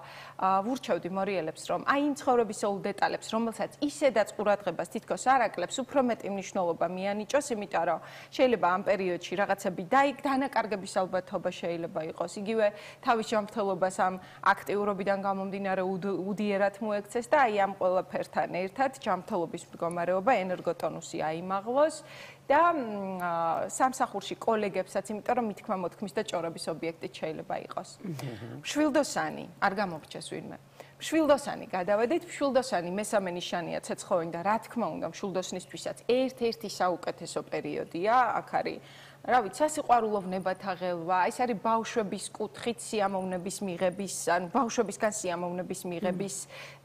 ვურჩევდი მორიელებს, რომ აი იმ ცხოვრებისეულ დეტალებს, რომელსაც ისედაც ყურადღებას თითქოს არ აკლებს, უფრო მეტი მნიშვნელობა მიანიჭოს, იმიტომ რომ შეიძლება ამ პერიოდში რაღაცები დანაკარგების ალბათობა შეიძლება იყოს. იგივე თავის ჯანმრთელობას ამ აქტიურობიდან გამომდინარე უდიერად მოექცეს და აი ამ ყველაფერთან ერთად ჯანმრთელობის მდგომარეობა, ენერგოტონუსი აიმაღლოს. და სამსახურში კოლეგებსაც, იმიტომ რომ მითქმა მოთქმის და ჭორების ობიექტით შეიძლება იყოს. მშვილდოსანი, არ გამოგრჩეს ვინმე. მშვილდოსანი გადავედით, მშვილდოსანი მესამე ნიშანია ცეცხლოვანი და რა თქმა უნდა მშვილდოსნისთვისაც ერთ-ერთი საუკეთესო პერიოდია, აქ არის რა ვიცი, სასიყვარულო ვნებათა ღელვა, ეს არის ბავშვების კუთხით სიამოვნების მიღების, ან ბავშვებისგან სიამოვნების მიღების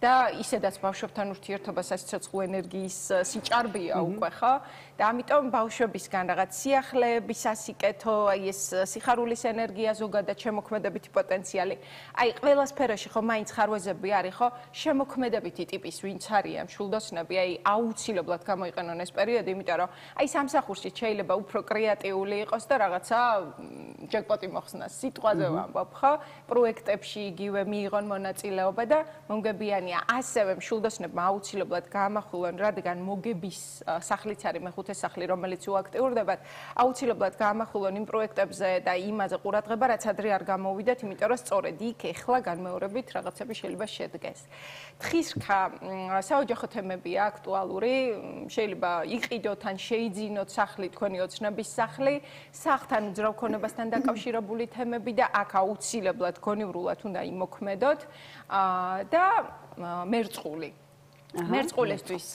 და ისედაც ბავშვებთან ურთიერთობა სასიცოცხლო ენერგიის სიჭარბეა უკვე, ხო? და ამიტომ ბავშვებისგან რაღაც სიახლეების სასიკეთო, აი ეს სიხარულის ენერგია, ზოგადად შემოქმედებითი პოტენციალი. აი ყველა სფეროში ხო მაინც ხარვეზები არის, ხო? შემოქმედებითი ტიპის ვინც არიან მშვილდოსნები, აი აუცილებლად გამოიყენონ ეს პერიოდი, იმიტომ რომ აი სამსახურში შეიძლება უფრო კრეატიული მიღებული იყოს და რაღაცა ჯეკპოტი მოხსნას. სიტყვაზე ვამბობ, ხო? პროექტებში იგივე მიიღონ მონაწილეობა და მომგებიანია ასევე მშვილდოსნებმა აუცილებლად გაამახვილონ, რადგან მოგების სახლიც არის მეხუთე სახლი, რომელიც უაქტიურდებათ, აუცილებლად გაამახვილონ იმ პროექტებზე და იმაზე ყურადღება, რაც ადრე არ გამოვიდათ, იმიტომ რომ სწორედ იქ ეხლა განმეორებით რაღაცები შეიძლება შედგეს. თხის რქა საოჯახო თემებია აქტუალური, შეიძლება იყიდოთ ან შეიძინოთ სახლი თქვენი ოცნების სახლი, სახლთან უძრავ ქონებასთან დაკავშირებული თემები და აქ აუცილებლად გონივრულად უნდა იმოქმედოთ და მერწყული. მერწყულისთვის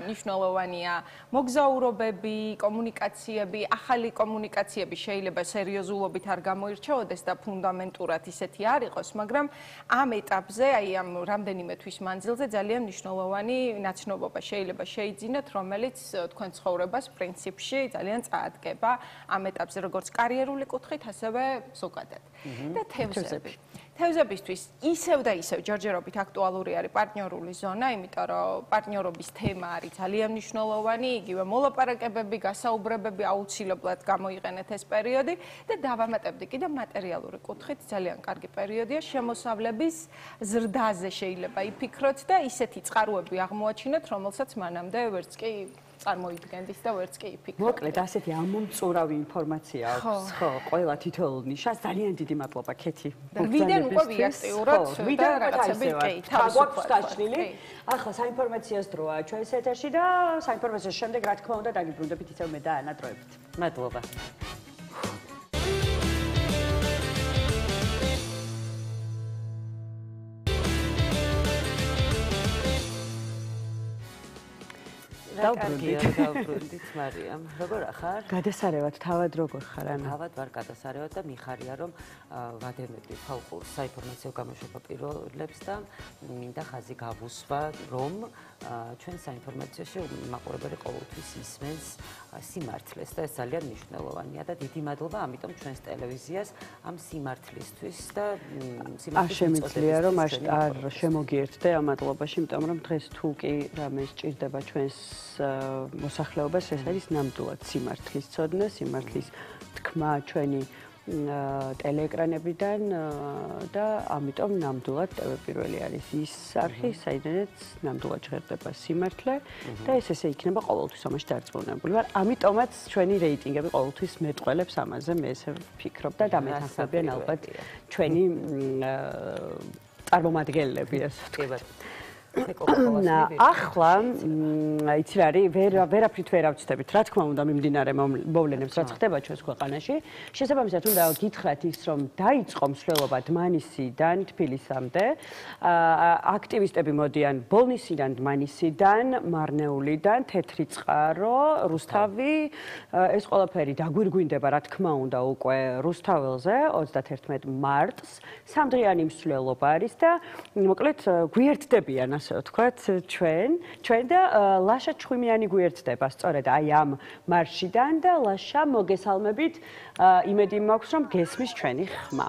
მნიშვნელოვანია მოგზაურობები, კომუნიკაციები, ახალი კომუნიკაციები შეიძლება სერიოზულობით არ გამოირჩეოდეს და ფუნდამენტურად ისეთი არ იყოს, მაგრამ ამ ეტაპზე, აი ამ რამდენიმე თვის მანძილზე ძალიან მნიშვნელოვანი ნაცნობობა შეიძლება შეიძინოთ, რომელიც თქვენ ცხოვრებას პრინციპში ძალიან წაადგება ამ ეტაპზე, როგორც კარიერული კუთხით, ასევე ზოგადად. და თევზები. თევზებისთვის ისევ და ისევ ჯერჯერობით აქტუალური არის პარტნიორული ზონა, იმიტომ რომ პარტნიორობის თემა არის ძალიან მნიშვნელოვანი, იგივე მოლაპარაკებები, გასაუბრებები აუცილებლად გამოიყენეთ ეს პერიოდი და დავამატებდი კიდე მატერიალური კუთხით ძალიან კარგი პერიოდია, შემოსავლების ზრდაზე შეიძლება იფიქროთ და ისეთი წყაროები აღმოაჩინოთ, რომელსაც მანამდე ვერც კი წარმოიდგენდით და ვერც კი იფიქროთ. მოკლედ, ასეთი ამომწურავი ინფორმაცია აქვს, ხო, ყველა თითოეულ ნიშას. ძალიან დიდი მადლობა, ქეთი. ვიდან უკვე ვიაქტიუროთ და რაღაცები კი, თავისუფლად გაჩნილი. ახლა საინფორმაციოს დროა ჩვენს ეთერში და საინფორმაციოს შემდეგ რა თქმა უნდა დაგიბრუნდებით ისევ მე და ანა დროებით. მადლობა. დავბრუნდით მარიამ. როგორ ახარ? გადასარევად, თავად როგორ ხარ ანა? თავად ვარ გადასარევად და მიხარია რომ ვადევნებდი ხალხურ საინფორმაციო გამოშვება პირობებს და მინდა ხაზი გავუსვა რომ ჩვენ საინფორმაციაში მაყურებელი ყოველთვის ისმენს სიმართლეს და ეს ძალიან მნიშვნელოვანია და დიდი მადლობა ამიტომ ჩვენს ტელევიზიას ამ სიმართლისთვის და სიმართლის შემიძლია რომ არ შემოგიერთდე ამ მადლობაში, იმიტომ რომ დღეს თუ კი რამე სჭირდება ჩვენს მოსახლეობას, ეს არის ნამდვილად სიმართლის ცოდნა, სიმართლის თქმა ჩვენი ტელეეკრანებიდან და ამიტომ ნამდვილად TV პირველი არის ის არხი, საიდანაც ნამდვილად ჟღერდება სიმართლე და ეს ესე იქნება ყოველთვის ამაში დარწმუნებული ვარ. ამიტომაც ჩვენი რეიტინგები ყოველთვის მეტყველებს ამაზე, მე ესე ვფიქრობ და დამეთანხმებიან ალბათ ჩვენი წარმომადგენლები, ასე ვთქვათ. ახლა იცი რა არის, ვერაფრით ვერ ავწდებით, რა თქმა უნდა მიმდინარე მოვლენებს, რაც ხდება ჩვენს ქვეყანაში. შესაბამისად უნდა გითხრათ ის, რომ დაიწყო მსვლელობა დმანისიდან თბილისამდე. აქტივისტები მოდიან ბოლნისიდან, დმანისიდან, მარნეულიდან, თეთრი წყარო, რუსთავი. ეს ყველაფერი დაგვირგვინდება, რა თქმა უნდა, უკვე რუსთაველზე 31 მარტს. სამდღიანი მსვლელობა არის და მოკლედ გვიერთდებიან ასე ვთქვათ, ჩვენ და ლაშა ჩხვიმიანი გვიერთდება სწორედ აი ამ მარშიდან და ლაშა მოგესალმებით, იმედი მაქვს, რომ გესმის ჩვენი ხმა.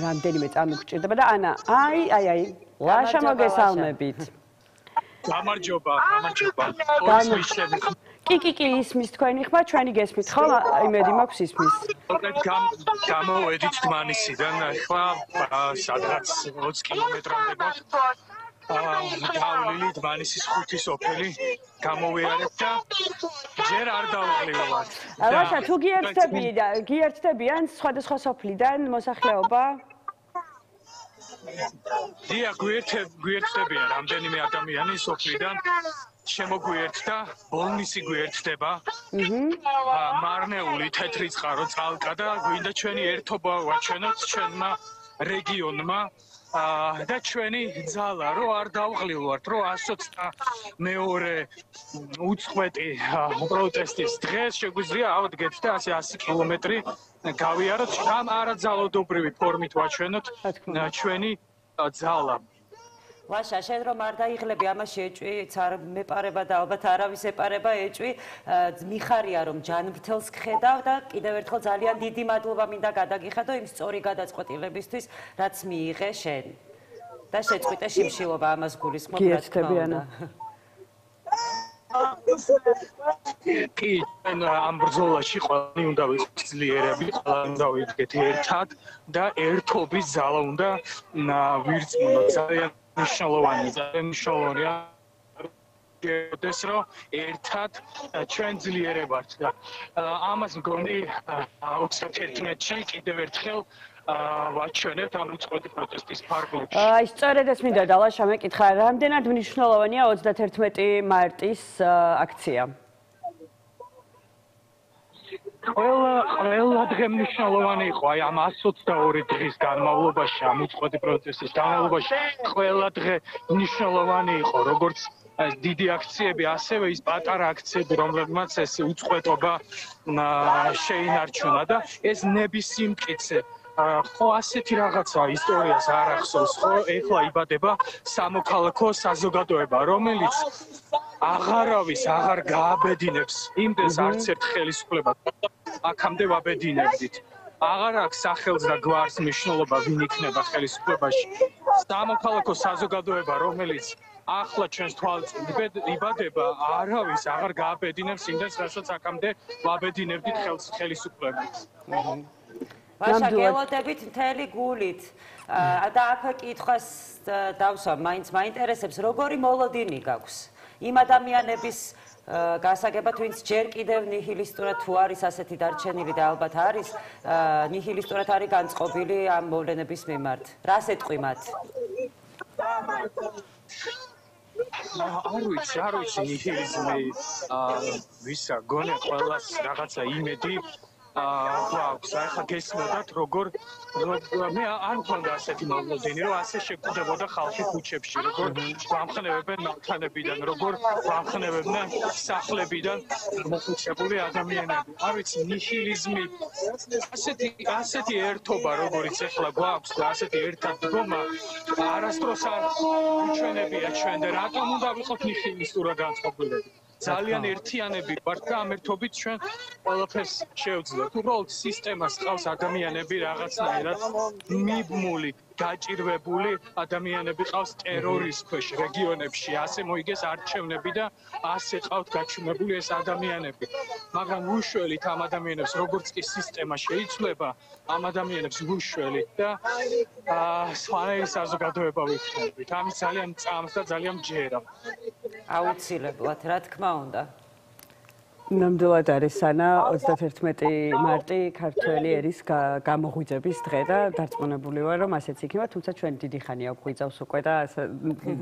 რამდენიმე წამი გჭირდება და ანა, აი, ლაშა მოგესალმებით. გამარჯობა. კი, ისმის თქვენი ხმა, ჩვენი გესმით, ხო? იმედი მაქვს ისმის. გამოვედით დმანისიდან, ახლა სადღაც 20 კილომეტრამდე გვაქვს. გავლილი დმანისის ხუთი სოფელი გამოვიარეთ და ჯერ არ დავღლივართ. ლაშა, თუ გიერთდებიან სხვადასხვა სოფლიდან მოსახლეობა? დიახ, გვიერთდებიან რამდენიმე ადამიანი სოფლიდან. შემოგვიერთდა, ბოლნისი გვიერთდება. მარნეული, თეთრი წყარო, წალკა და გვინდა ჩვენი ერთობა ვაჩვენოთ ჩვენმა რეგიონმა და ჩვენი ძალა, რომ არ დავღლილვართ, რომ 122 უწყვეტი პროტესტის დღეს შეგვიძლია ავდგეთ და 100 კილომეტრი გავიაროთ, ამ არაძალადობრივი ფორმით ვაჩვენოთ ჩვენი ძალა. ლაშა, შენ რომ არ დაიღლები, ამაში ეჭვი, არ მეპარება და ალბათ არავის ეპარება ეჭვი. მიხარია რომ ჯანმრთელს გხედავ და კიდევ ერთხელ ძალიან დიდი მადლობა მინდა გადაგიხადო იმ სწორი გადაწყვეტილებისთვის, რაც მიიღე შენ. და შეწყვიტე შიმშილობა, ამას გულისხმობ რა თქმა უნდა. კი, ამ ბრძოლაში ყველანი უნდა ვიყოთ ძლიერები, ყველანი უნდა ვიდგეთ ერთად და ერთობის ძალა უნდა ვირწმუნოთ. ძალიან მნიშვნელოვანია. ეს რომ ერთად ჩვენ ძლიერებ ვართ და ამას მგონი 21-ში კიდევ ერთხელ ვაჩვენებთ ამ უწყოდი პროტესტის ფარგლებში. სწორედ ეს მინდა დალაშა მეკითხა, რამდენად მნიშვნელოვანია 31 მარტის აქცია? ყველა დღე მნიშვნელოვანი იყო აი ამ 122 დღის განმავლობაში, ამ უწყოდი პროტესტის განმავლობაში ყველა დღე მნიშვნელოვანი იყო, როგორც დიდი აქციები, ასევე ის პატარა აქციები, რომლებმაც ეს უწყვეტობა შეინარჩუნა და ეს ნებისმიერ ხო ასეთი რაღაცა ისტორიას არ ახსოვს, ხო ეხლა იბადება სამოქალაქო საზოგადოება, რომელიც აღარ გააბედინებს იმდეს არც ერთ ხელისუფლებას. აქამდე ვაბედინებდით. აღარ აქვს სახელს და გვარს მნიშვნელობა ვინ იქნება ხელისუფლებაში. სამოქალაქო საზოგადოება, რომელიც ახლა ჩვენს თვალწინ იბადება, არავის აღარ გააბედინებს იმდენს, რასაც აქამდე ვაბედინებდით ხელისუფლებას. ვაშა გელოდებით მთელი გულით და აქვე კითხვას დავსვა, მაინც მაინტერესებს, როგორი მოლოდინი გაქვს იმ ადამიანების გასაგებად, ვინც ჯერ კიდევ ნიჰილისტურად თუ არის ასეთი დარჩენილი და ალბათ არის ნიჰილისტურად არის განწყობილი ამ მოვლენების მიმართ. რას ეტყვი მათ? არ ვიცი ნიჰილიზმი ვისა გონია ყველას რაღაცა იმედი გვაქვს. ახლა გესმოდათ როგორ მე არ მქონდა ასეთი მოლოდინი, რომ ასე შეგვდებოდა ხალხი ქუჩებში, როგორ გვამხნევებენ მანქანებიდან, როგორ გვამხნევებდნენ სახლებიდან მოხუცებული ადამიანები. არ ვიცი ნიჰილიზმი ასეთი ერთობა, როგორიც ახლა გვაქვს და ასეთი ერთად დგომა არასდროს არ უჩვენებია ჩვენ და რატომ უნდა ვიყოთ ნიჰილისტურად განწყობილები. ძალიან ერთიანები ვართ და ამ ერთობით ჩვენ ყველაფერს შევძლებთ. უბრალოდ სისტემას ყავს ადამიანები რაღაცნაირად მიბმული, გაჭირვებული ადამიანები ყავს ტერორის ქვეშ რეგიონებში, ასე მოიგეს არჩევნები და ასე ყავთ გაჩუმებული ეს ადამიანები. მაგრამ უშველით ამ ადამიანებს, როგორც კი სისტემა შეიცვლება, ამ ადამიანებს უშველით და სხვანაირი საზოგადოება ვიქნებით. ამის ძალიან წამს და ძალიან მჯერა. აუცილებლად, რა თქმა უნდა. ნამდვილად არის სანა 31 მარტი ქართველი ერის გამოღვიძების დღე და დარწმუნებული ვარ, რომ ასეც იქნება, თუმცა ჩვენ დიდი ხანია გვღვიძავს უკვე და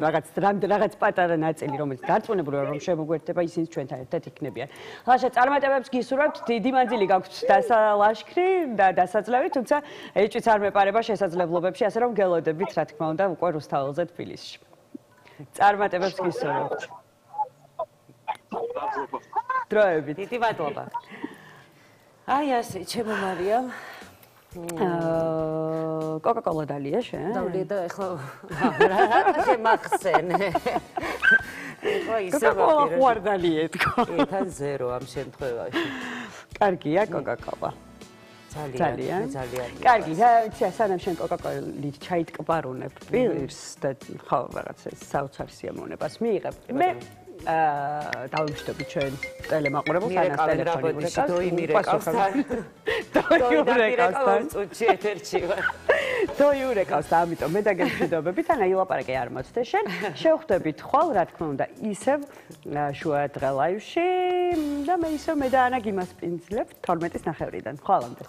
რაღაც პატარა ნაწილი, რომელიც დარწმუნებული ვარ, რომ შემოგვერთდება, ისინი ჩვენთან ერთად იქნებიან. ხალხო, წარმატებებს გისურვებთ, დიდი მანძილი გაქვთ დასალაშქრი და დასაძლევი, თუმცა ეჭვიც არ მეპარება შესაძლებლობებში, ასე რომ გელოდებით, რა თქმა უნდა, უკვე რუსთაველზე თბილისში. წარმატებებს გისურვებთ. დროებით. დიდი მადლობა. აი ასე, ჩემო მარიამ. კოკა-კოლა დალია შენ? დავლია და ეხლა რა შემახსენე. კოკა-კოლა ხوار დალია თქო. თან 0 ამ შემთხვევაში. კარგია კოკა-კოლა. ძალიან. კარგი, სანამ შენ კოკა-კოლით ჩაიტკბარუნებ პირს და ხო რაღაცა საოცარ სიამოვნებას მიიღებ. მე დავიმშვიდობი ჩვენ ტელემაყურებელს ანას ტელეფონი დოიურეკავს და ამიტომ მე დაგემშვიდობებით ანა ილაპარაკე არ მოწდე შენ შევხვდებით ხვალ რა თქმა უნდა ისევ შუა დღე ლაივში და მე ისევ მე და ანა გიმასპინძლებთ 12-ის ნახევრიდან ხვალამდე